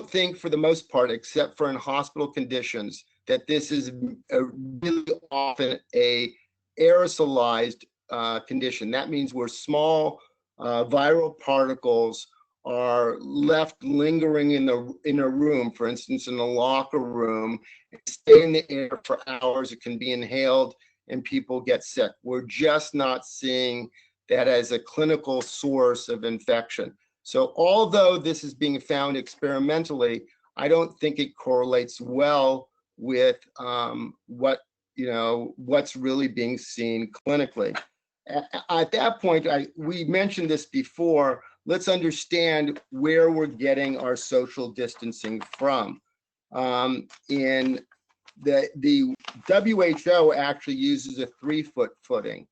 think, for the most part, except for in hospital conditions, that this is really often a aerosolized condition. That means where small viral particles are left lingering in a room, for instance, in a locker room, and stay in the air for hours. It can be inhaled and people get sick. We're just not seeing that as a clinical source of infection. So although this is being found experimentally, I don't think it correlates well with what's really being seen clinically. At that point, we mentioned this before, let's understand where we're getting our social distancing from. In the WHO actually uses a 3-foot footing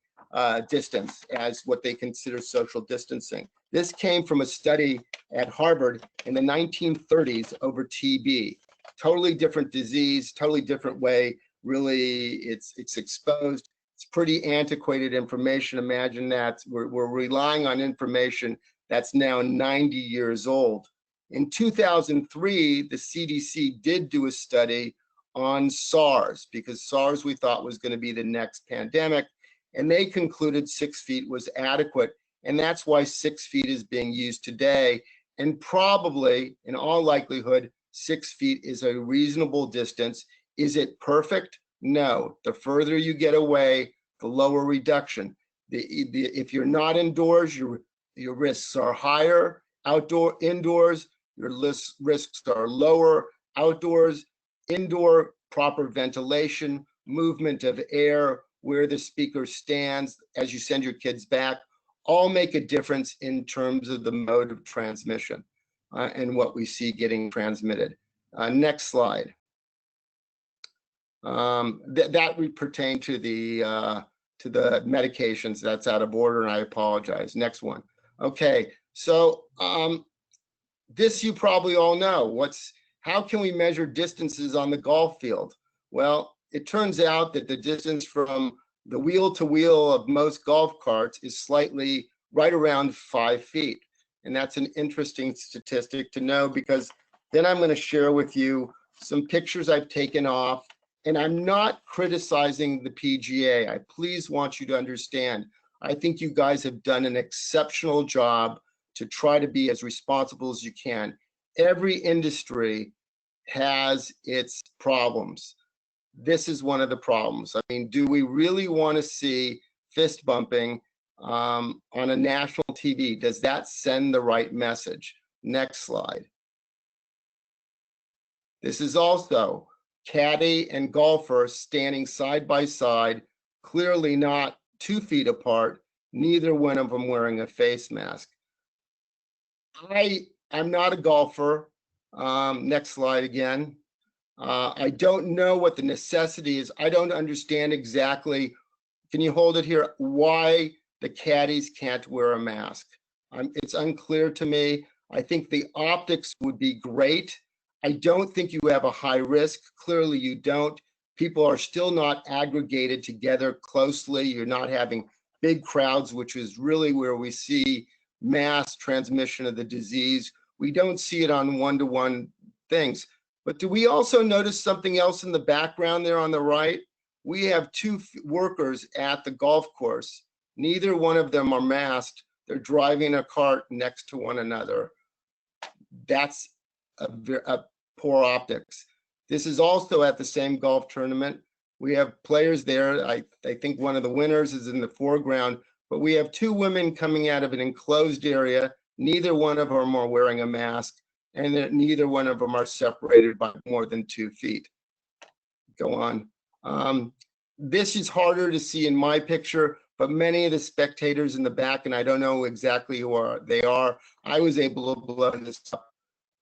distance as what they consider social distancing. This came from a study at Harvard in the 1930s over TB. Totally different disease, totally different way. Really, it's exposed. It's pretty antiquated information. Imagine that we're relying on information that's now 90 years old. In 2003, the CDC did do a study on SARS, because SARS we thought was going to be the next pandemic, and they concluded 6 feet was adequate, and that's why 6 feet is being used today. And probably, in all likelihood, 6 feet is a reasonable distance. Is it perfect? No. The further you get away, the lower reduction. If you're not indoors, your risks are higher. Indoors, your risks are lower. Outdoors, indoor, proper ventilation, movement of air, where the speaker stands as you send your kids back, all make a difference in terms of the mode of transmission and what we see getting transmitted. Next slide. That would pertain to the medications. That's out of order, and I apologize. Next one. Okay, so this you probably all know. How can we measure distances on the golf field? Well, it turns out that the distance from the wheel to wheel of most golf carts is slightly right around 5 feet. And that's an interesting statistic to know, because then I'm going to share with you some pictures I've taken off. And I'm not criticizing the PGA. I please want you to understand, I think you guys have done an exceptional job to try to be as responsible as you can. Every industry has its problems. This is one of the problems. I mean, do we really want to see fist bumping on a national TV? Does that send the right message? Next slide. This is also caddy and golfer standing side by side, clearly not 2 feet apart, neither one of them wearing a face mask. I'm not a golfer. Next slide again. I don't know what the necessity is. I don't understand exactly, can you hold it here, why the caddies can't wear a mask. It's unclear to me. I think the optics would be great. I don't think you have a high risk. Clearly you don't. People are still not aggregated together closely. You're not having big crowds, which is really where we see mass transmission of the disease. We don't see it on one-to-one things. But do we also notice something else in the background there on the right? We have 2 workers at the golf course. Neither one of them are masked. They're driving a cart next to one another. That's a poor optics. This is also at the same golf tournament. We have players there. I think one of the winners is in the foreground, but we have 2 women coming out of an enclosed area. Neither one of them are wearing a mask, and neither one of them are separated by more than 2 feet. Go on. This is harder to see in my picture, but many of the spectators in the back, and I don't know exactly who they are, I was able to blow this up.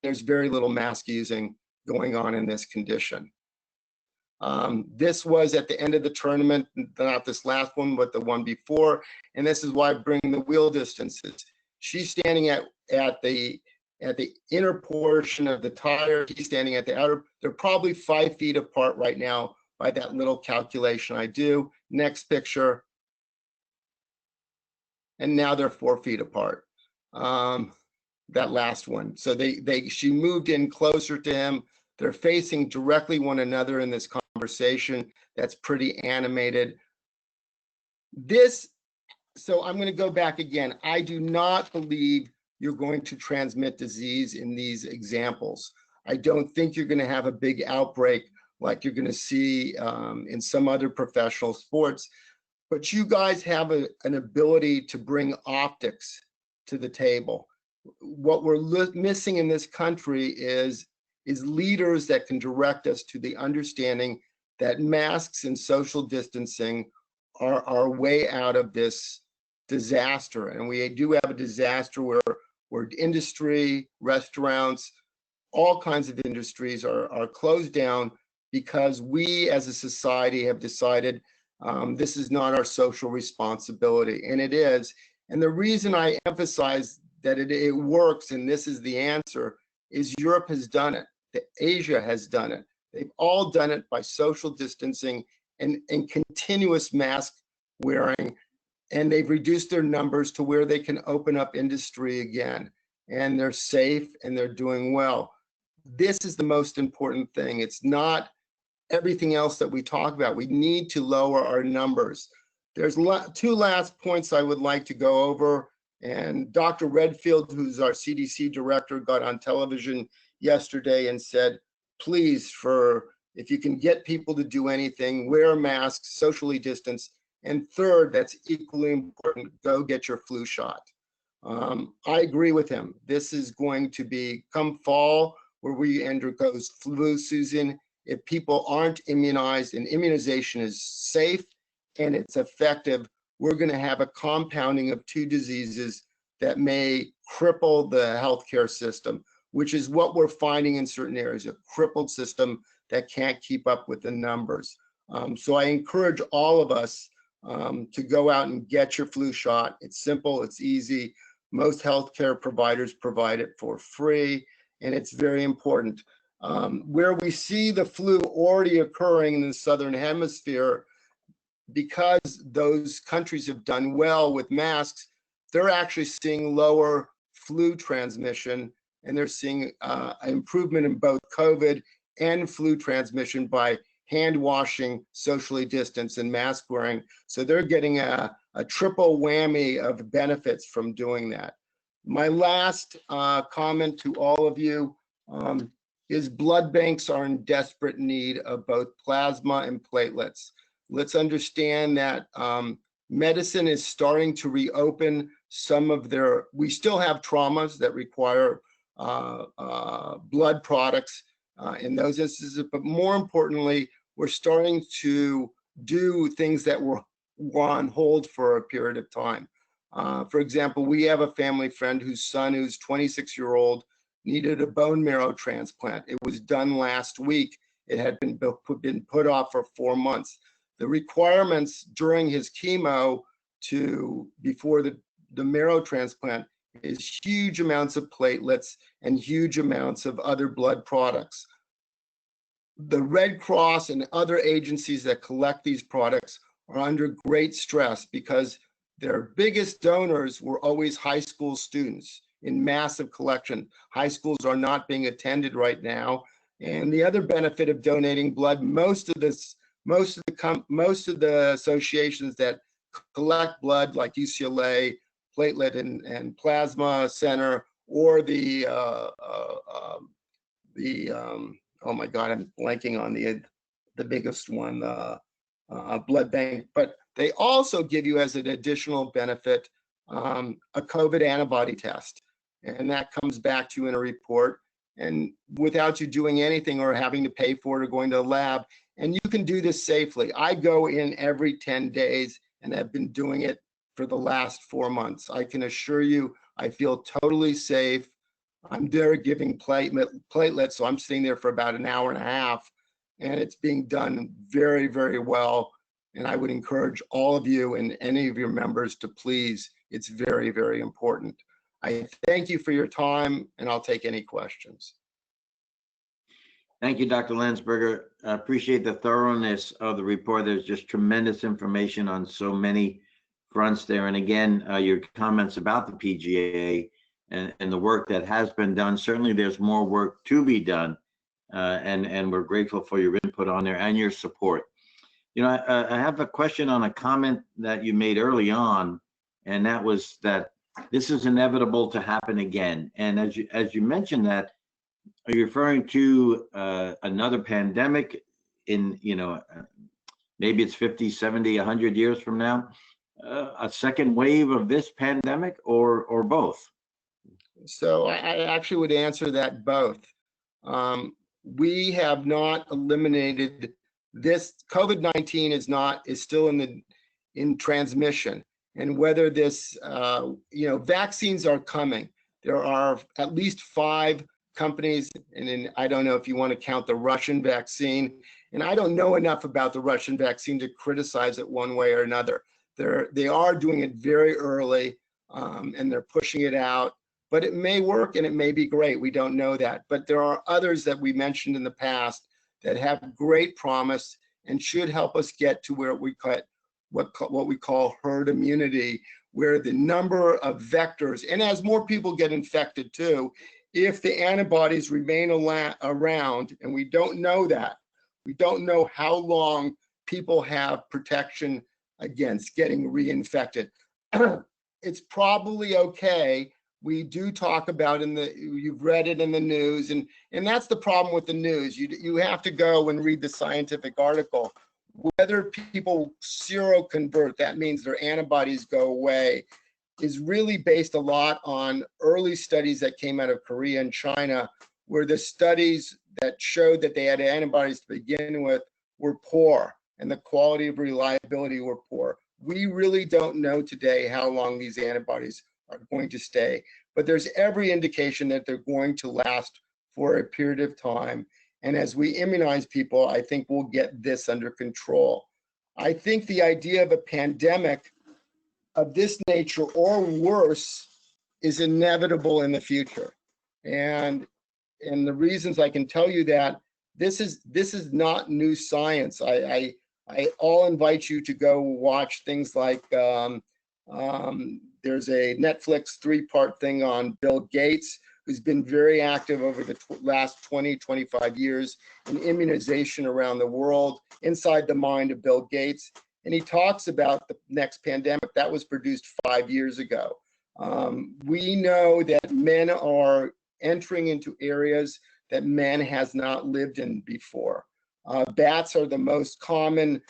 There's very little mask using going on in this condition. This was at the end of the tournament, not this last one, but the one before, and this is why I bring the wheel distances. She's standing at the inner portion of the tire. He's standing at the outer. They're probably 5 feet apart right now by that little calculation I do. Next picture. And now they're 4 feet apart. That last one. So she moved in closer to him. They're facing directly one another in this conversation. That's pretty animated. So I'm going to go back again. I do not believe you're going to transmit disease in these examples. I don't think you're going to have a big outbreak like you're going to see in some other professional sports. But you guys have an ability to bring optics to the table. What we're missing in this country is leaders that can direct us to the understanding that masks and social distancing are way out of this disaster. And we do have a disaster where industry, restaurants, all kinds of industries are closed down because we as a society have decided this is not our social responsibility, and it is. And the reason I emphasize that it works, and this is the answer, is Europe has done it. Asia has done it. They've all done it by social distancing and continuous mask wearing, and they've reduced their numbers to where they can open up industry again, and they're safe and they're doing well. This is the most important thing. It's not everything else that we talk about. We need to lower our numbers. There's 2 last points I would like to go over. And Dr. Redfield, who's our CDC director, got on television yesterday and said, please, if you can get people to do anything, wear masks, socially distance. And third, that's equally important, go get your flu shot. I agree with him. This is going to be come fall where we undergo flu season. If people aren't immunized and immunization is safe and it's effective, we're going to have a compounding of 2 diseases that may cripple the healthcare system, which is what we're finding in certain areas, a crippled system that can't keep up with the numbers. So I encourage all of us to go out and get your flu shot. It's simple, it's easy. Most healthcare providers provide it for free, and it's very important. Where we see the flu already occurring in the Southern Hemisphere, because those countries have done well with masks, they're actually seeing lower flu transmission, and they're seeing an improvement in both COVID and flu transmission by hand washing, socially distanced, and mask wearing. So they're getting a triple whammy of benefits from doing that. My last comment to all of you is blood banks are in desperate need of both plasma and platelets. Let's understand that medicine is starting to reopen some of their, we still have traumas that require blood products in those instances, but more importantly, we're starting to do things that were on hold for a period of time. For example, we have a family friend whose son, who's 26-year-old, needed a bone marrow transplant. It was done last week. It had been put off for 4 months. The requirements during his chemo before the marrow transplant is huge amounts of platelets and huge amounts of other blood products. The Red Cross and other agencies that collect these products are under great stress because their biggest donors were always high school students in massive collection. High schools are not being attended right now. And the other benefit of donating blood, most of the associations that collect blood, like UCLA, Platelet and Plasma Center, or the oh my God, I'm blanking on the biggest one, blood bank. But they also give you as an additional benefit a COVID antibody test, and that comes back to you in a report, and without you doing anything or having to pay for it or going to a lab. And you can do this safely. I go in every 10 days and have been doing it for the last 4 months. I can assure you, I feel totally safe. I'm there giving platelets, so I'm sitting there for about an hour and a half, and it's being done very, very well. And I would encourage all of you and any of your members to please. It's very, very important. I thank you for your time, and I'll take any questions. Thank you, Dr. Landsberger. I appreciate the thoroughness of the report. There's just tremendous information on so many fronts there. And again, your comments about the PGA and the work that has been done. Certainly there's more work to be done, and we're grateful for your input on there and your support. You know, I have a question on a comment that you made early on, and that was that this is inevitable to happen again. And as you mentioned that, are you referring to another pandemic in, maybe it's 50, 70, 100 years from now, a second wave of this pandemic, or both? So I actually would answer that both. We have not eliminated this. COVID-19 is still in transmission, and whether this, vaccines are coming. There are at least 5 companies, and then I don't know if you want to count the Russian vaccine, and I don't know enough about the Russian vaccine to criticize it one way or another. They are doing it very early, and they're pushing it out, but it may work and it may be great. We don't know that, but there are others that we mentioned in the past that have great promise and should help us get to where we cut what we call herd immunity, where the number of vectors, and as more people get infected too, if the antibodies remain around, and we don't know that, we don't know how long people have protection against getting reinfected. It's probably okay. We do talk about you've read it in the news, and that's the problem with the news. You have to go and read the scientific article. Whether people seroconvert, that means their antibodies go away, is really based a lot on early studies that came out of Korea and China, where the studies that showed that they had antibodies to begin with were poor, and the quality of reliability were poor. We really don't know today how long these antibodies are going to stay, but there's every indication that they're going to last for a period of time. And as we immunize people, I think we'll get this under control. I think the idea of a pandemic of this nature or worse is inevitable in the future. And the reasons I can tell you that this is not new science. I'll invite you to go watch things like there's a Netflix 3-part thing on Bill Gates, who's been very active over the last 20, 25 years in immunization around the world, Inside the Mind of Bill Gates. And he talks about the next pandemic that was produced 5 years ago. We know that men are entering into areas that man has not lived in before. Bats are the most common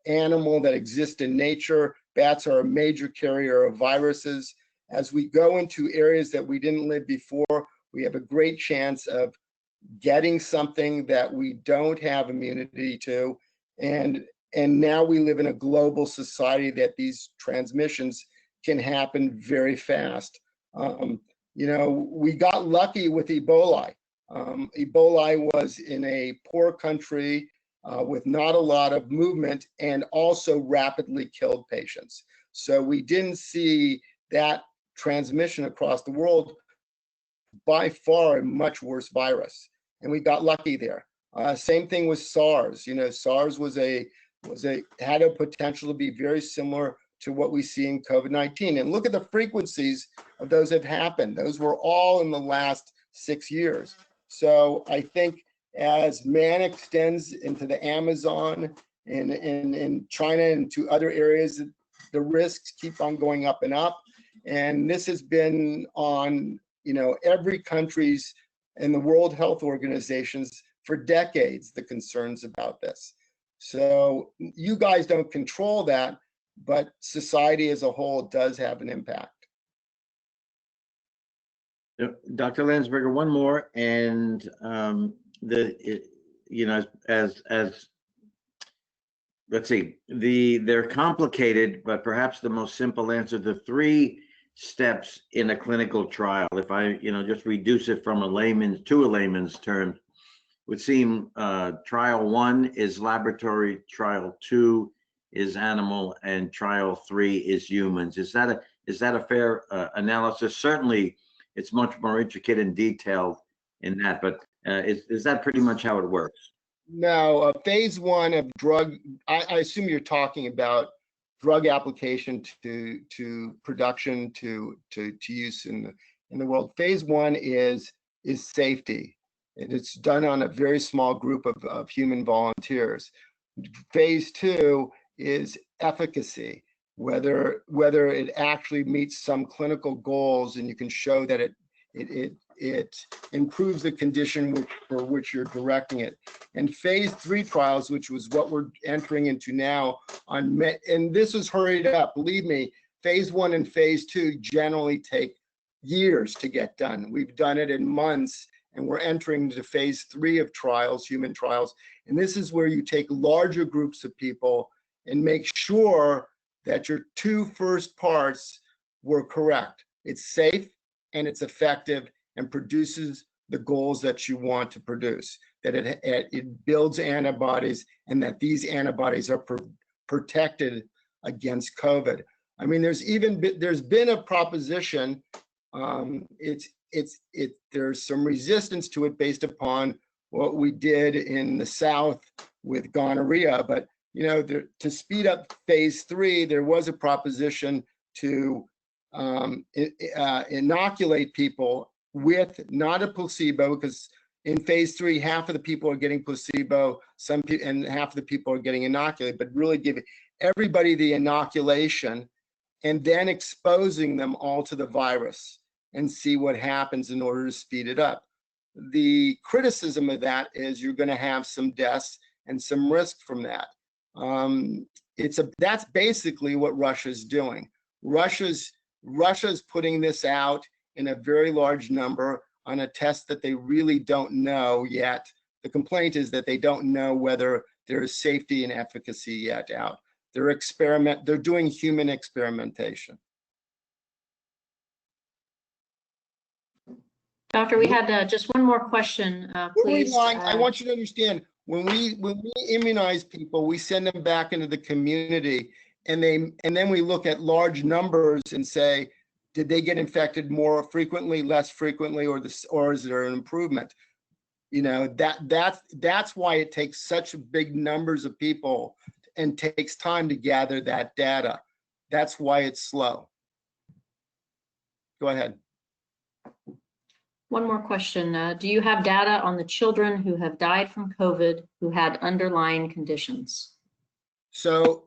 animal that exists in nature. Bats are a major carrier of viruses. As we go into areas that we didn't live before, we have a great chance of getting something that we don't have immunity to. And now we live in a global society that these transmissions can happen very fast. You know, we got lucky with Ebola. Ebola was in a poor country with not a lot of movement and also rapidly killed patients. So we didn't see that transmission across the world. By far a much worse virus, and we got lucky there. Same thing with SARS. You know, SARS had a potential to be very similar to what we see in COVID-19. And look at the frequencies of those that have happened. Those were all in the last 6 years. So I think as man extends into the Amazon and in China and to other areas, the risks keep on going up and up. And this has been on, you know, every country's and the World Health Organizations for decades, the concerns about this. So you guys don't control that, but society as a whole does have an impact. Dr. Landsberger, one more, and you know, as let's see, they're complicated, but perhaps the most simple answer, the 3 steps in a clinical trial, if I, you know, just reduce it from a layman's term, would seem trial 1 is laboratory, trial 2 is animal, and trial 3 is humans. Is that a fair analysis? Certainly, it's much more intricate and detailed in that, but is that pretty much how it works? No, phase 1 of drug, I assume you're talking about drug application to production to use in the world. Phase 1 is safety. It's done on a very small group of human volunteers. Phase 2 is efficacy, whether it actually meets some clinical goals and you can show that it improves the condition for which you're directing it. And phase 3 trials, which was what we're entering into now, and this was hurried up, believe me, phase 1 and phase 2 generally take years to get done. We've done it in months, and we're entering into phase 3 of trials, human trials. And this is where you take larger groups of people and make sure that your 2 first parts were correct. It's safe and it's effective and produces the goals that you want to produce, that it builds antibodies and that these antibodies are protected against COVID. I mean, there's been a proposition, there's some resistance to it based upon what we did in the South with gonorrhea, but you know, to speed up phase 3, there was a proposition to inoculate people with not a placebo, because in phase 3, half of the people are getting placebo, and half of the people are getting inoculated, but really give everybody the inoculation and then exposing them all to the virus and see what happens in order to speed it up. The criticism of that is you're going to have some deaths and some risk from that. That's basically what Russia's doing. Russia's putting this out in a very large number on a test that they really don't know yet. The complaint is that they don't know whether there is safety and efficacy yet out. They're doing human experimentation. Doctor, we had just one more question, please. I want you to understand, when we immunize people, we send them back into the community, and then we look at large numbers and say, did they get infected more frequently, less frequently, or is there an improvement? You know, that's why it takes such big numbers of people and takes time to gather that data. That's why it's slow. Go ahead. One more question. Do you have data on the children who have died from COVID who had underlying conditions? So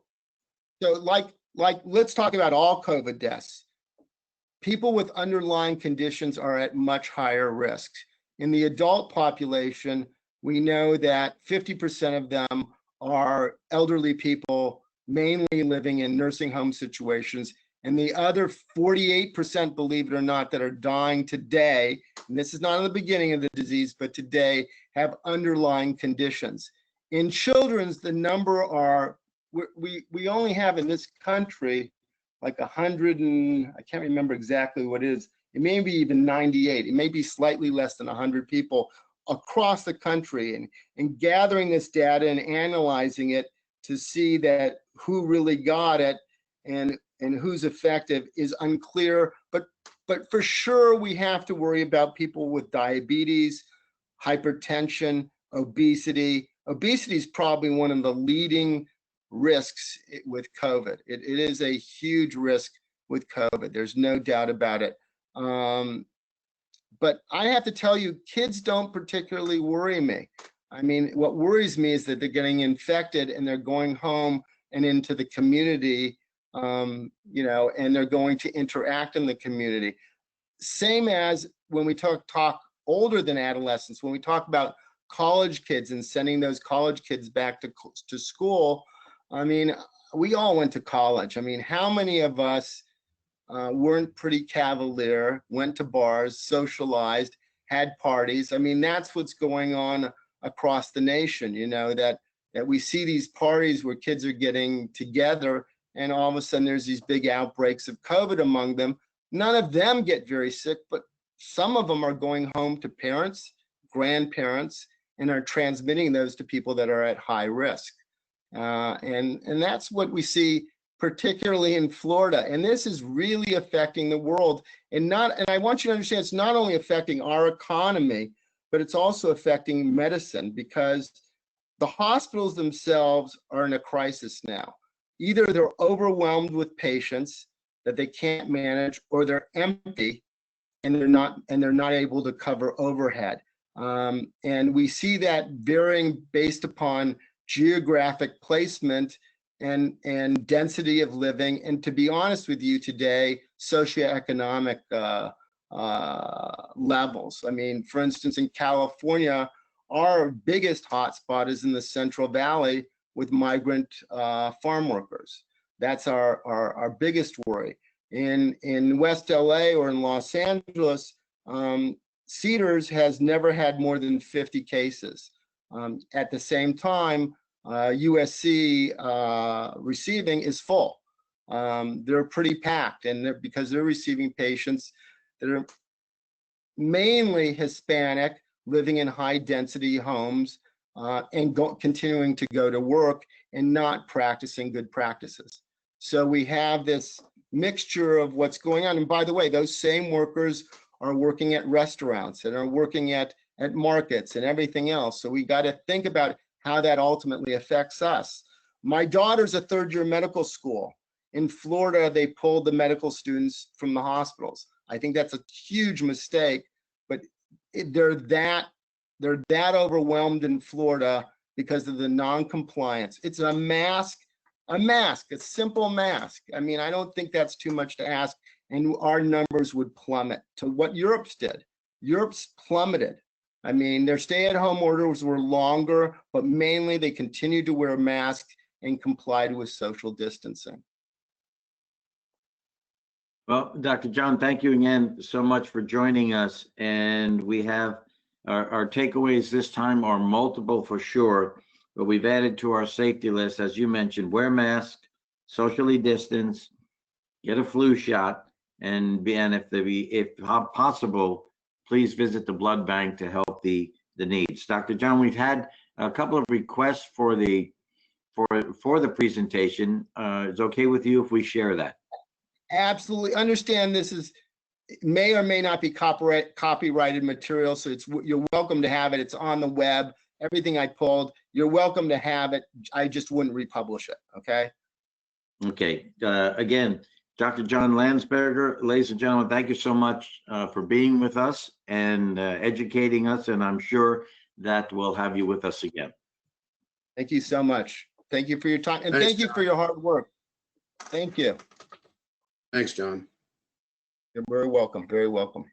like let's talk about all COVID deaths. People with underlying conditions are at much higher risk. In the adult population, we know that 50% of them are elderly people, mainly living in nursing home situations. And the other 48%, believe it or not, that are dying today, and this is not in the beginning of the disease, but today, have underlying conditions. In children's, the number are, we only have in this country like 100 and, I can't remember exactly what it is. It may be even 98. It may be slightly less than 100 people across the country. And gathering this data and analyzing it to see that who really got it and who's effective is unclear, but for sure we have to worry about people with diabetes, hypertension, obesity. Obesity is probably one of the leading risks with COVID. It is a huge risk with COVID. There's no doubt about it. But I have to tell you, kids don't particularly worry me. I mean, what worries me is that they're getting infected and they're going home and into the community, you know, and they're going to interact in the community. Same as when we talk older than adolescents, when we talk about college kids and sending those college kids back to school. I mean, we all went to college. I mean, how many of us weren't pretty cavalier, went to bars, socialized, had parties? I mean, that's what's going on across the nation, you know, that we see these parties where kids are getting together and all of a sudden there's these big outbreaks of COVID among them. None of them get very sick, but some of them are going home to parents, grandparents, and are transmitting those to people that are at high risk. And that's what we see particularly in Florida. And this is really affecting the world. And I want you to understand, it's not only affecting our economy, but it's also affecting medicine, because the hospitals themselves are in a crisis now. Either they're overwhelmed with patients that they can't manage, or they're empty and they're not able to cover overhead. And we see that varying based upon geographic placement and density of living, and to be honest with you today, socioeconomic levels. I mean, for instance, in California, our biggest hotspot is in the Central Valley with migrant farm workers. That's our biggest worry. In West LA or in Los Angeles, Cedars has never had more than 50 cases. At the same time, USC receiving is full. They're pretty packed, and because they're receiving patients that are mainly Hispanic, living in high density homes, and continuing to go to work and not practicing good practices. So we have this mixture of what's going on. And by the way, those same workers are working at restaurants and are working at markets and everything else. So we got to think about how that ultimately affects us. My daughter's a third-year medical school. In Florida, they pulled the medical students from the hospitals. I think that's a huge mistake, but they're that overwhelmed in Florida because of the non-compliance. It's a mask, a simple mask. I mean, I don't think that's too much to ask, and our numbers would plummet to what Europe's did. Europe's plummeted. I mean, their stay-at-home orders were longer, but mainly they continued to wear masks and complied with social distancing. Well, Dr. John, thank you again so much for joining us. And we have our takeaways this time are multiple for sure, but we've added to our safety list, as you mentioned, wear mask, socially distance, get a flu shot, and if possible, please visit the blood bank to help the needs. Dr. John, we've had a couple of requests for the presentation. Is it okay with you if we share that? Absolutely. Understand this is may or may not be copyrighted material, so you're welcome to have it. It's on the web. Everything I pulled, you're welcome to have it. I just wouldn't republish it. Okay. Okay. Again, Dr. John Landsberger, ladies and gentlemen, thank you so much for being with us and educating us, and I'm sure that we'll have you with us again. Thank you so much. Thank you for your time, and Thanks, thank you for your hard work. Thank you. Thanks, John. You're very welcome. Very welcome.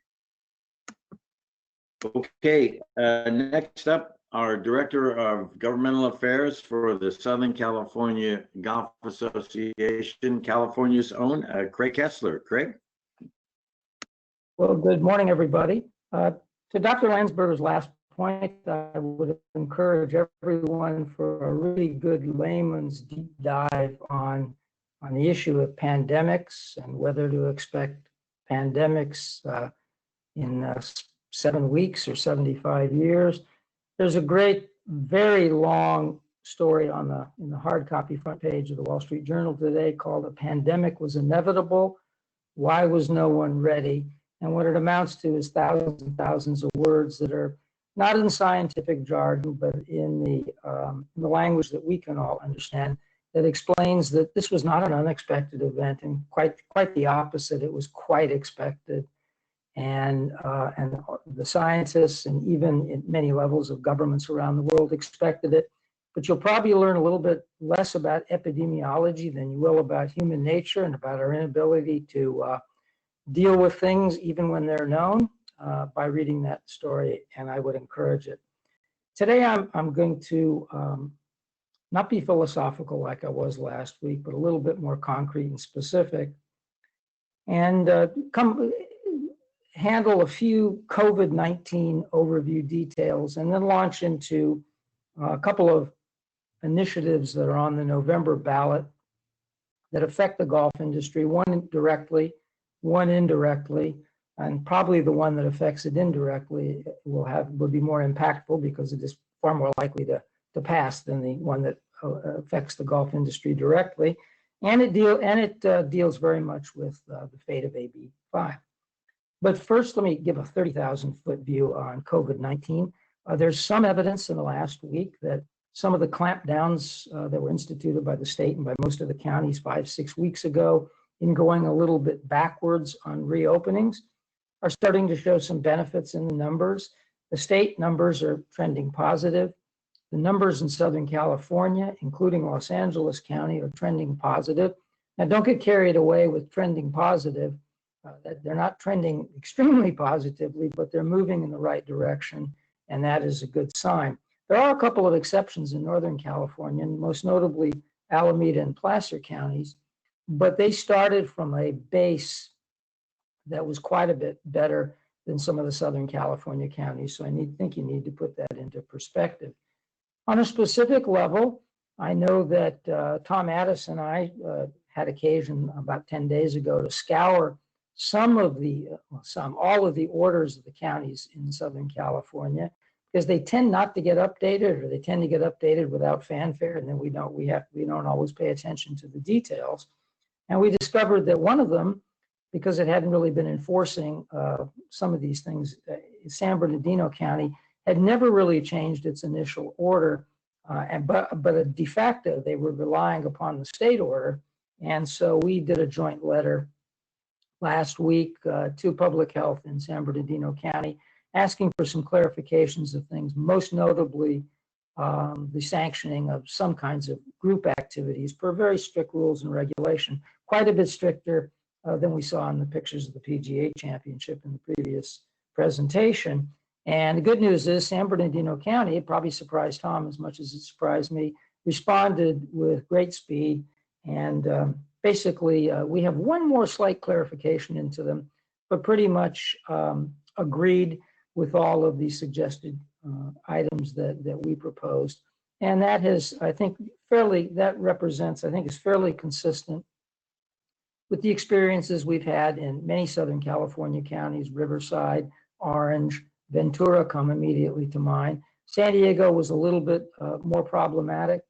Okay, next up, our Director of Governmental Affairs for the Southern California Golf Association, California's own, Craig Kessler. Craig? Well, good morning, everybody. To Dr. Landsberger's last point, I would encourage everyone for a really good layman's deep dive on the issue of pandemics and whether to expect pandemics in 7 weeks or 75 years. There's a great, very long story in the hard copy front page of the Wall Street Journal today called "A Pandemic Was Inevitable. Why Was No One Ready?" And what it amounts to is thousands and thousands of words that are not in scientific jargon, but in the language that we can all understand, that explains that this was not an unexpected event, and quite the opposite. It was quite expected. And the scientists and even in many levels of governments around the world expected it. But you'll probably learn a little bit less about epidemiology than you will about human nature and about our inability to deal with things even when they're known by reading that story, and I would encourage it. Today I'm going to not be philosophical like I was last week, but a little bit more concrete and specific, and handle a few COVID-19 overview details, and then launch into a couple of initiatives that are on the November ballot that affect the golf industry, one directly, one indirectly, and probably the one that affects it indirectly will be more impactful because it is far more likely to pass than the one that affects the golf industry directly. And it deals very much with the fate of AB 5. But first, let me give a 30,000-foot view on COVID-19. There's some evidence in the last week that some of the clampdowns that were instituted by the state and by most of the counties 5-6 weeks ago in going a little bit backwards on reopenings are starting to show some benefits in the numbers. The state numbers are trending positive. The numbers in Southern California, including Los Angeles County, are trending positive. Now, don't get carried away with trending positive. That they're not trending extremely positively, but they're moving in the right direction, and that is a good sign. There are a couple of exceptions in Northern California, and most notably Alameda and Placer counties, but they started from a base that was quite a bit better than some of the Southern California counties, so I think you need to put that into perspective. On a specific level, I know that Tom Addis and I had occasion about 10 days ago to scour all of the orders of the counties in Southern California, because they tend not to get updated, or they tend to get updated without fanfare, and then we don't always pay attention to the details. And we discovered that one of them, because it hadn't really been enforcing some of these things, San Bernardino County had never really changed its initial order, but de facto they were relying upon the state order, and so we did a joint letter last week to Public Health in San Bernardino County, asking for some clarifications of things, most notably the sanctioning of some kinds of group activities per very strict rules and regulation, quite a bit stricter than we saw in the pictures of the PGA Championship in the previous presentation. And the good news is San Bernardino County, it probably surprised Tom as much as it surprised me, responded with great speed, and basically, we have one more slight clarification into them, but pretty much agreed with all of the suggested items that we proposed. And that has, I think, is fairly consistent with the experiences we've had in many Southern California counties, Riverside, Orange, Ventura come immediately to mind, San Diego was a little bit more problematic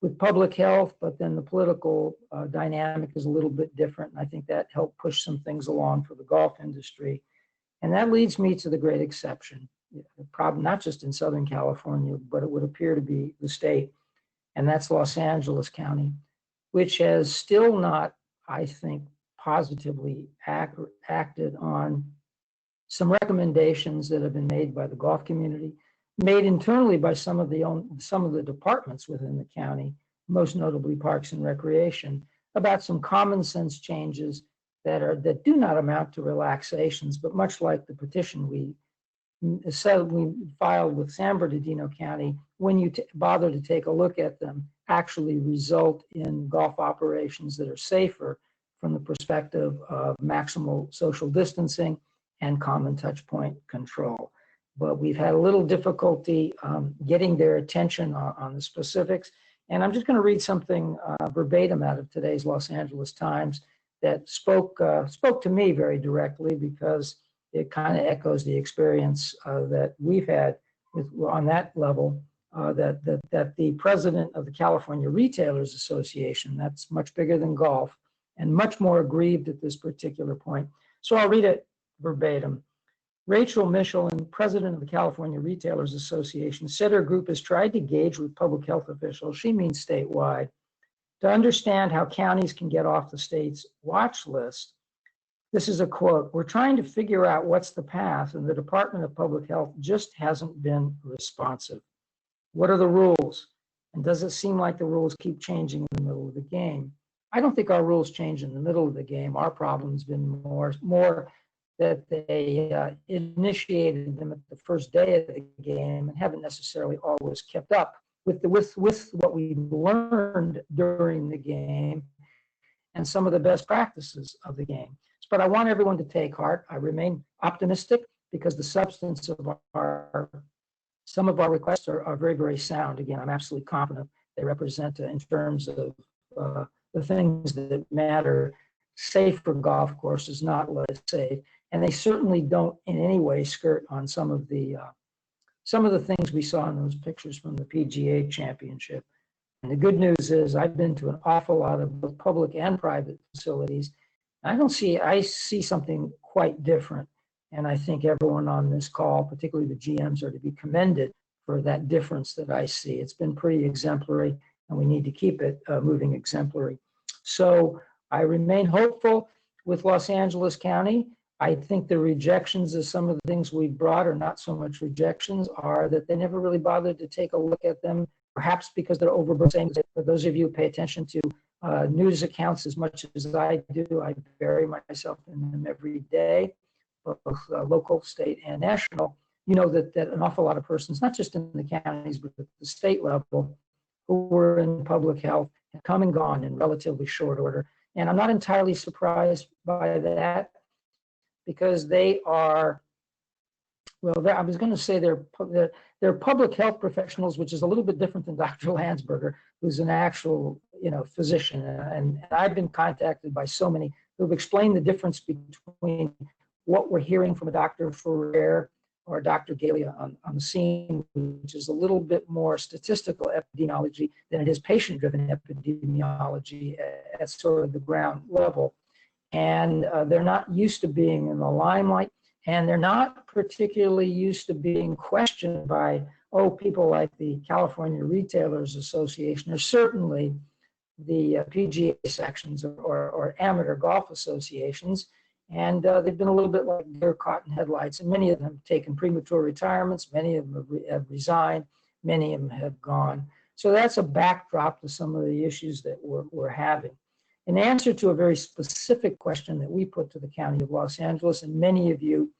with public health, but then the political dynamic is a little bit different. And I think that helped push some things along for the golf industry. And that leads me to the great exception, the problem not just in Southern California, but it would appear to be the state, and that's Los Angeles County, which has still not, I think, positively acted on some recommendations that have been made by the golf community, made internally by some of the departments within the county, most notably Parks and Recreation, about some common sense changes that do not amount to relaxations, but much like the petition we filed with San Bernardino County, when you bother to take a look at them, actually result in golf operations that are safer from the perspective of maximal social distancing and common touch point control. But we've had a little difficulty getting their attention on the specifics. And I'm just going to read something verbatim out of today's Los Angeles Times that spoke to me very directly, because it kind of echoes the experience that we've had on that level, that the president of the California Retailers Association, that's much bigger than golf, and much more aggrieved at this particular point. So I'll read it verbatim. Rachel Michelin, president of the California Retailers Association, said her group has tried to gauge with public health officials, she means statewide, to understand how counties can get off the state's watch list. This is a quote: "We're trying to figure out what's the path, and the Department of Public Health just hasn't been responsive. What are the rules? And does it seem like the rules keep changing in the middle of the game?" I don't think our rules change in the middle of the game. Our problem's been more that they initiated them at the first day of the game and haven't necessarily always kept up with what we learned during the game and some of the best practices of the game. But I want everyone to take heart. I remain optimistic because the substance of some of our requests are very, very sound. Again, I'm absolutely confident they represent, in terms of the things that matter, safer golf courses, not less safe. And they certainly don't in any way skirt on some of the things we saw in those pictures from the PGA Championship. And the good news is I've been to an awful lot of both public and private facilities. I see something quite different. And I think everyone on this call, particularly the GMs, are to be commended for that difference that I see. It's been pretty exemplary, and we need to keep it moving exemplary. So I remain hopeful with Los Angeles County. I think the rejections of some of the things we brought are not so much rejections, are that they never really bothered to take a look at them, perhaps because they're overburdened. For those of you who pay attention to news accounts as much as I do, I bury myself in them every day, both local, state, and national. You know that an awful lot of persons, not just in the counties, but at the state level, who were in public health have come and gone in relatively short order. And I'm not entirely surprised by that, because they are, well, I was going to say they're public health professionals, which is a little bit different than Dr. Landsberger, who's an actual, physician. And I've been contacted by so many who've explained the difference between what we're hearing from a Dr. Ferrer or Dr. Galia on the scene, which is a little bit more statistical epidemiology than it is patient-driven epidemiology at sort of the ground level. And they're not used to being in the limelight, and they're not particularly used to being questioned by, people like the California Retailers Association, or certainly the PGA sections or amateur golf associations. And they've been a little bit like deer caught in headlights, and many of them have taken premature retirements, many of them have resigned, many of them have gone. So that's a backdrop to some of the issues that we're having. In answer to a very specific question that we put to the County of Los Angeles, and many of you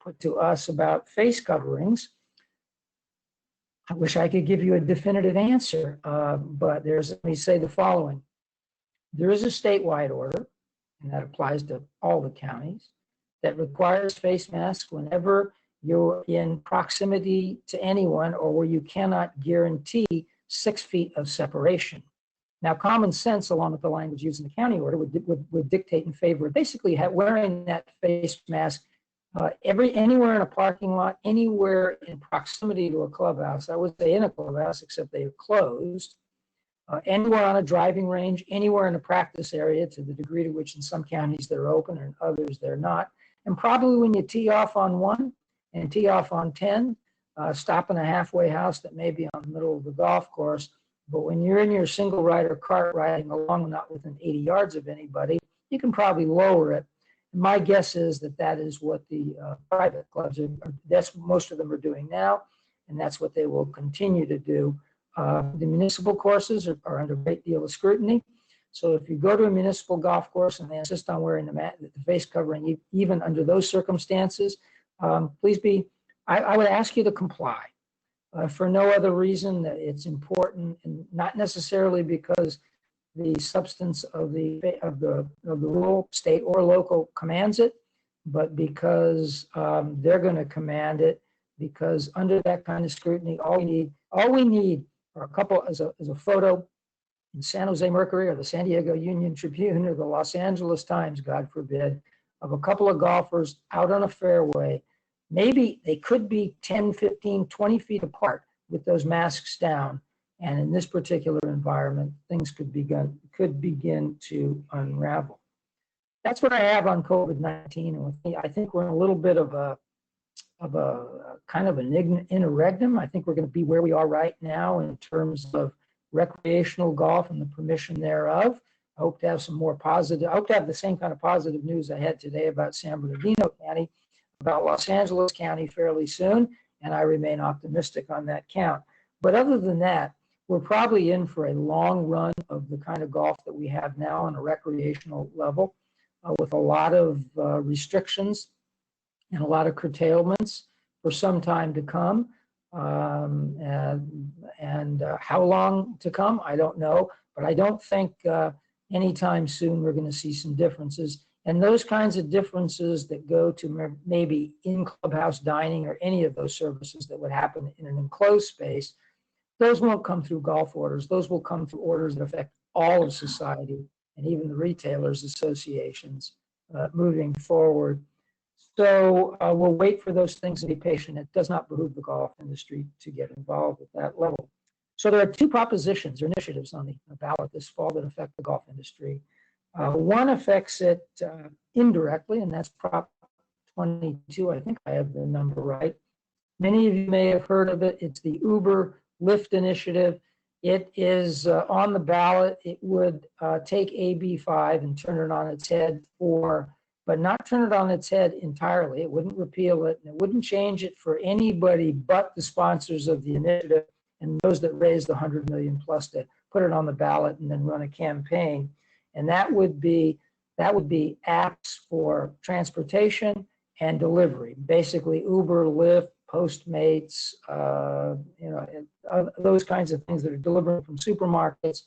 put to us about face coverings, I wish I could give you a definitive answer, but let me say the following. There is a statewide order, and that applies to all the counties, that requires face masks whenever you're in proximity to anyone or where you cannot guarantee 6 feet of separation. Now, common sense, along with the language used in the county order, would dictate in favor of basically wearing that face mask Anywhere in a parking lot, anywhere in proximity to a clubhouse, I would say in a clubhouse, except they are closed, anywhere on a driving range, anywhere in a practice area, to the degree to which in some counties they're open and others they're not. And probably when you tee off on 1 and tee off on 10, stop in a halfway house that may be on the middle of the golf course. But when you're in your single rider cart riding along, not within 80 yards of anybody, you can probably lower it. My guess is that that is what the private clubs are, that's most of them are doing now, and that's what they will continue to do. The municipal courses are under a great deal of scrutiny. So if you go to a municipal golf course and they insist on wearing the face covering, even under those circumstances, please be, I would ask you to comply for no other reason that it's important, and not necessarily because the substance of the rule, state or local, commands it, but because they're going to command it. Because under that kind of scrutiny, all we need are a couple as a photo in San Jose Mercury or the San Diego Union Tribune or the Los Angeles Times, God forbid, of a couple of golfers out on a fairway. Maybe they could be 10, 15, 20 feet apart with those masks down. And in this particular environment, things could begin to unravel. That's what I have on COVID-19. And I think we're in a little bit of a kind of an interregnum. I think we're going to be where we are right now in terms of recreational golf and the permission thereof. I hope to have some more positive, I hope to have the same kind of positive news I had today about San Bernardino County, about Los Angeles County fairly soon, and I remain optimistic on that count. But other than that, we're probably in for a long run of the kind of golf that we have now on a recreational level, with a lot of restrictions and a lot of curtailments for some time to come. And how long to come, I don't know, but I don't think anytime soon we're going to see some differences. And those kinds of differences that go to maybe in clubhouse dining or any of those services that would happen in an enclosed space, those won't come through golf orders. Those will come through orders that affect all of society and even the retailers' associations moving forward. So we'll wait for those things and be patient. It does not behoove the golf industry to get involved at that level. So there are two propositions or initiatives on the ballot this fall that affect the golf industry. One affects it indirectly, and that's Prop 22. I think I have the number right. Many of you may have heard of it. It's the Uber Lyft initiative. It is on the ballot. It would take AB 5 and turn it on its head but not turn it on its head entirely. It wouldn't repeal it, and it wouldn't change it for anybody but the sponsors of the initiative and those that raised the 100 million plus to put it on the ballot and then run a campaign. And that would be apps for transportation and delivery, basically Uber, Lyft, Postmates, those kinds of things that are delivering from supermarkets.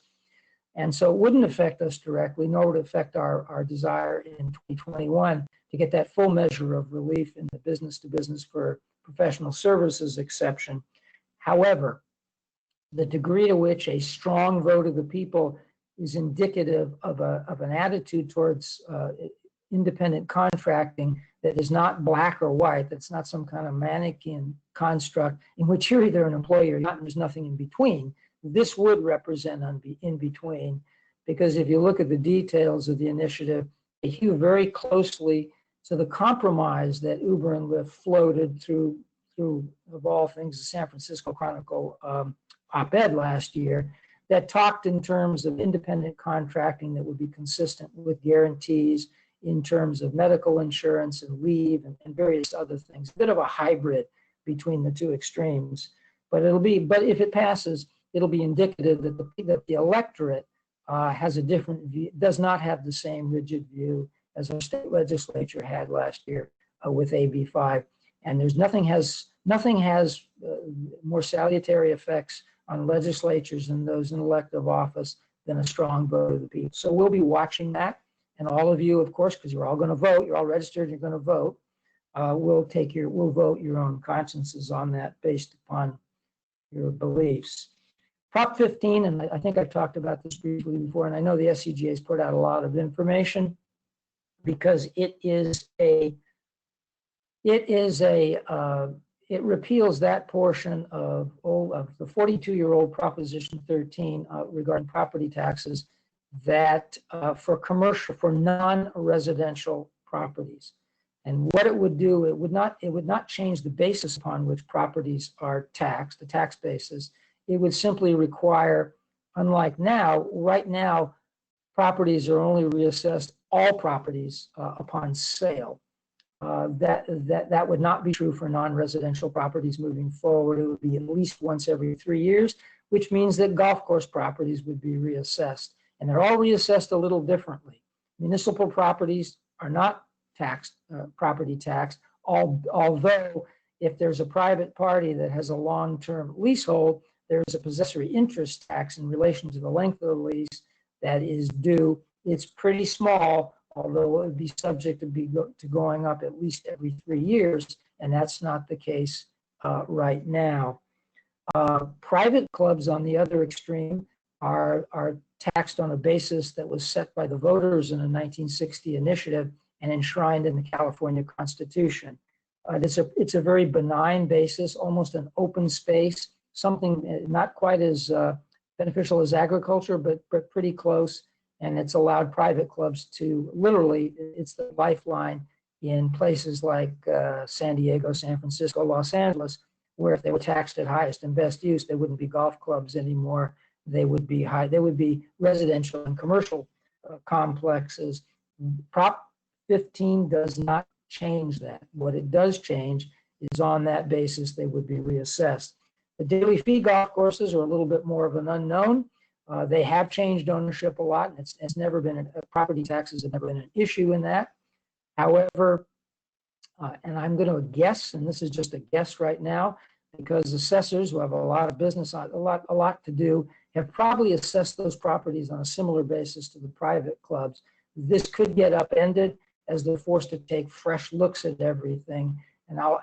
And so it wouldn't affect us directly, nor would it affect our desire in 2021 to get that full measure of relief in the business-to-business for professional services exception. However, the degree to which a strong vote of the people is indicative of an attitude towards independent contracting that is not black or white, that's not some kind of mannequin construct in which you're either an employee or not, and there's nothing in between. This would represent in between, because if you look at the details of the initiative, they hew very closely to the compromise that Uber and Lyft floated through of all things, the San Francisco Chronicle op-ed last year that talked in terms of independent contracting that would be consistent with guarantees in terms of medical insurance and leave and various other things. A bit of a hybrid between the two extremes, but if it passes, it'll be indicative that the electorate has a different view, does not have the same rigid view as our state legislature had last year with AB 5. And there's nothing has more salutary effects on legislatures and those in elective office than a strong vote of the people. So we'll be watching that. And all of you, of course, because you're all going to vote, you're all registered, you're going to vote, we'll vote your own consciences on that based upon your beliefs. Prop 15, and I think I've talked about this briefly before, and I know the SCGA has put out a lot of information because it is a It is it repeals that portion of the 42-year-old Proposition 13 regarding property taxes that for non-residential properties. And what it would do, it would not change the basis upon which properties are taxed, the tax basis. It would simply require, unlike now, right now, properties are only reassessed, all properties upon sale. That would not be true for non-residential properties moving forward. It would be at least once every 3 years, which means that golf course properties would be reassessed. And they're all reassessed a little differently. Municipal properties are not taxed, property tax, although if there's a private party that has a long-term leasehold, there's a possessory interest tax in relation to the length of the lease that is due. It's pretty small, although it would be subject to going up at least every 3 years, and that's not the case right now. Private clubs, on the other extreme, are taxed on a basis that was set by the voters in a 1960 initiative and enshrined in the California Constitution. It's a very benign basis, almost an open space, something not quite as beneficial as agriculture, but pretty close. And it's allowed private clubs to literally, it's the lifeline in places like San Diego, San Francisco, Los Angeles, where if they were taxed at highest and best use, they wouldn't be golf clubs anymore. They would be residential and commercial complexes. Prop 15 does not change that. What it does change is on that basis, they would be reassessed. The daily fee golf courses are a little bit more of an unknown. They have changed ownership a lot, and it's never been, property taxes have never been an issue in that. However, and I'm going to guess, and this is just a guess right now, because assessors who have a lot of business, a lot to do, have probably assessed those properties on a similar basis to the private clubs. This could get upended as they're forced to take fresh looks at everything. And I'll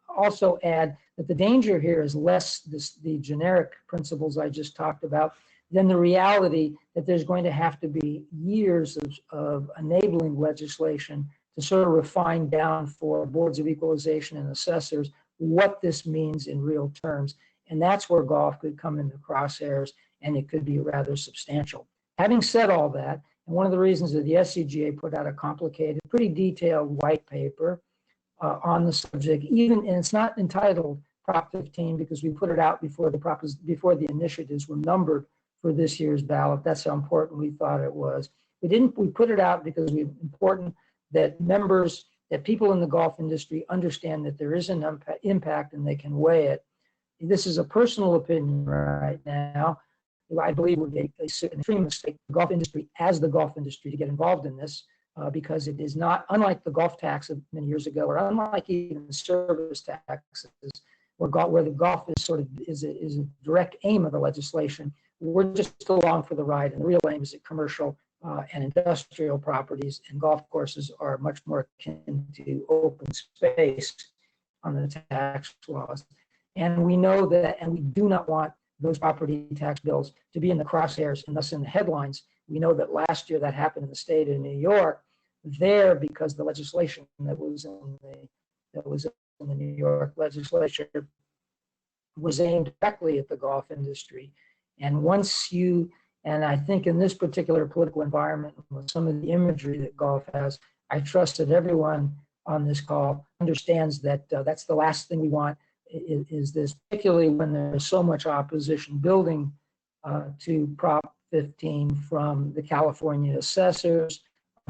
also add that the danger here is less the generic principles I just talked about than the reality that there's going to have to be years of enabling legislation to sort of refine down for boards of equalization and assessors what this means in real terms. And that's where golf could come into crosshairs, and it could be rather substantial. Having said all that, and one of the reasons that the SCGA put out a complicated, pretty detailed white paper on the subject, and it's not entitled Prop 15 because we put it out before the initiatives were numbered for this year's ballot. That's how important we thought it was. We put it out because it's important that people in the golf industry understand that there is an impact and they can weigh it. This is a personal opinion right now. I believe it would be an extreme mistake for the golf industry as the golf industry to get involved in this because it is not, unlike the golf tax of many years ago, or unlike even service taxes, where the golf is a direct aim of the legislation. We're just along for the ride, and the real aim is at commercial and industrial properties, and golf courses are much more akin to open space on the tax laws. And we know that, and we do not want those property tax bills to be in the crosshairs and thus in the headlines. We know that last year that happened in the state of New York, because the legislation that was in the New York legislature was aimed directly at the golf industry. And and I think in this particular political environment, with some of the imagery that golf has, I trust that everyone on this call understands that that's the last thing we want, is this, particularly when there's so much opposition building to Prop 15 from the California assessors,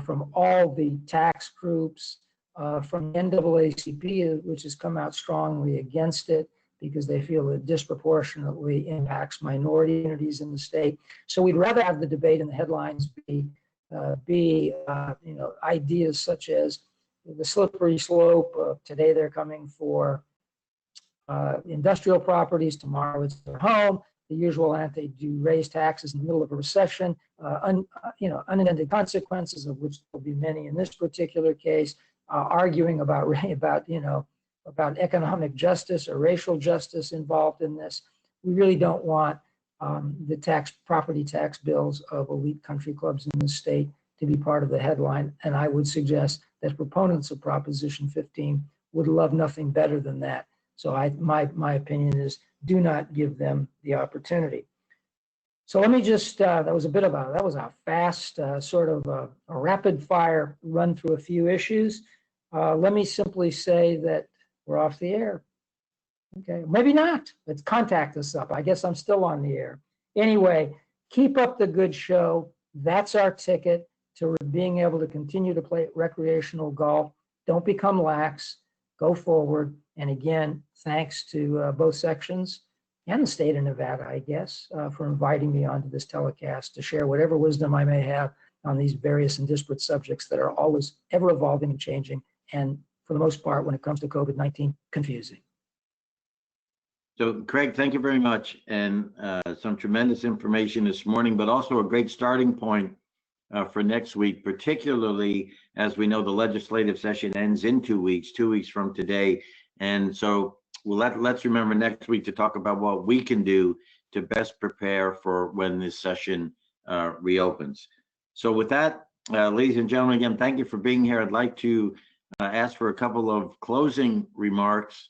from all the tax groups, from the NAACP, which has come out strongly against it, because they feel it disproportionately impacts minority communities in the state. So we'd rather have the debate and the headlines be ideas such as the slippery slope of today they're coming for industrial properties, tomorrow it's their home, the usual they do raise taxes in the middle of a recession, unintended consequences, of which there'll be many in this particular case, arguing about economic justice or racial justice involved in this. We really don't want the property tax bills of elite country clubs in the state to be part of the headline. And I would suggest that proponents of Proposition 15 would love nothing better than that. So my opinion is do not give them the opportunity. So let me just, that was a fast sort of a rapid fire run through a few issues. Let me simply say that we're off the air. Okay, maybe not. Let's contact us up. I guess I'm still on the air. Anyway, keep up the good show. That's our ticket to being able to continue to play recreational golf. Don't become lax. Go forward. And again, thanks to both sections and the state of Nevada, I guess, for inviting me onto this telecast to share whatever wisdom I may have on these various and disparate subjects that are always ever evolving and changing. And for the most part, when it comes to COVID-19, confusing. So, Craig, thank you very much. And some tremendous information this morning, but also a great starting point for next week, particularly as we know the legislative session ends in 2 weeks, 2 weeks from today. And so let's remember next week to talk about what we can do to best prepare for when this session reopens. So with that, ladies and gentlemen, again, thank you for being here. I'd like to ask for a couple of closing remarks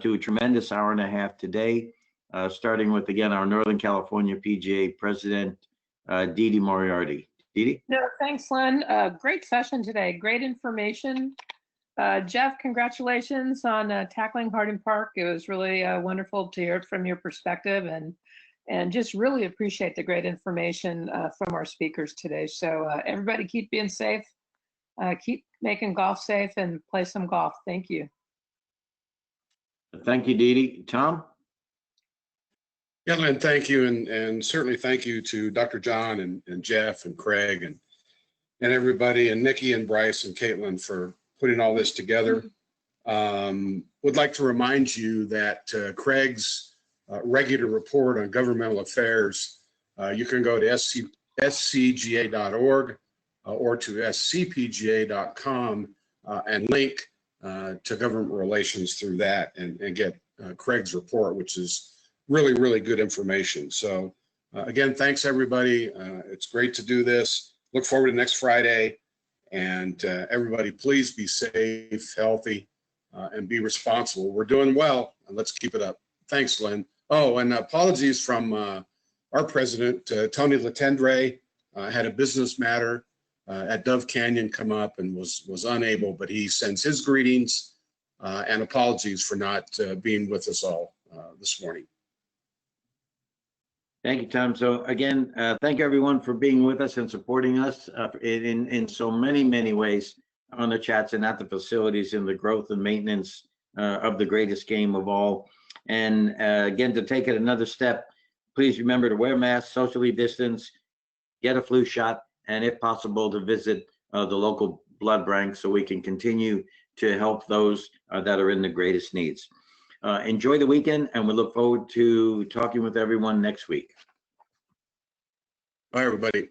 to a tremendous hour and a half today, starting with, again, our Northern California PGA President, Dede Moriarty. Dede? No, thanks, Len. Great session today. Great information. Jeff, congratulations on tackling Harding Park. It was really wonderful to hear it from your perspective, and just really appreciate the great information from our speakers today. So everybody keep being safe, keep making golf safe, and play some golf. Thank you. Thank you, Dede. Tom? Yeah, Len, thank you. And certainly thank you to Dr. John and Jeff and Craig and everybody, and Nikki and Bryce and Caitlin for putting all this together. Would like to remind you that Craig's regular report on governmental affairs, you can go to scga.org or to scpga.com and link to government relations through that and get Craig's report, which is really, really good information. So again, thanks everybody. It's great to do this. Look forward to next Friday. And everybody, please be safe, healthy, and be responsible. We're doing well, and let's keep it up. Thanks, Len. Oh, and apologies from our president, Tony Latendre, had a business matter at Dove Canyon come up and was unable, but he sends his greetings and apologies for not being with us all this morning. Thank you, Tom. So again, thank everyone for being with us and supporting us in so many ways on the chats and at the facilities in the growth and maintenance of the greatest game of all. And again, to take it another step, please remember to wear masks, socially distance, get a flu shot, and if possible, to visit the local blood bank so we can continue to help those that are in the greatest needs. Enjoy the weekend, and we look forward to talking with everyone next week. Bye, everybody.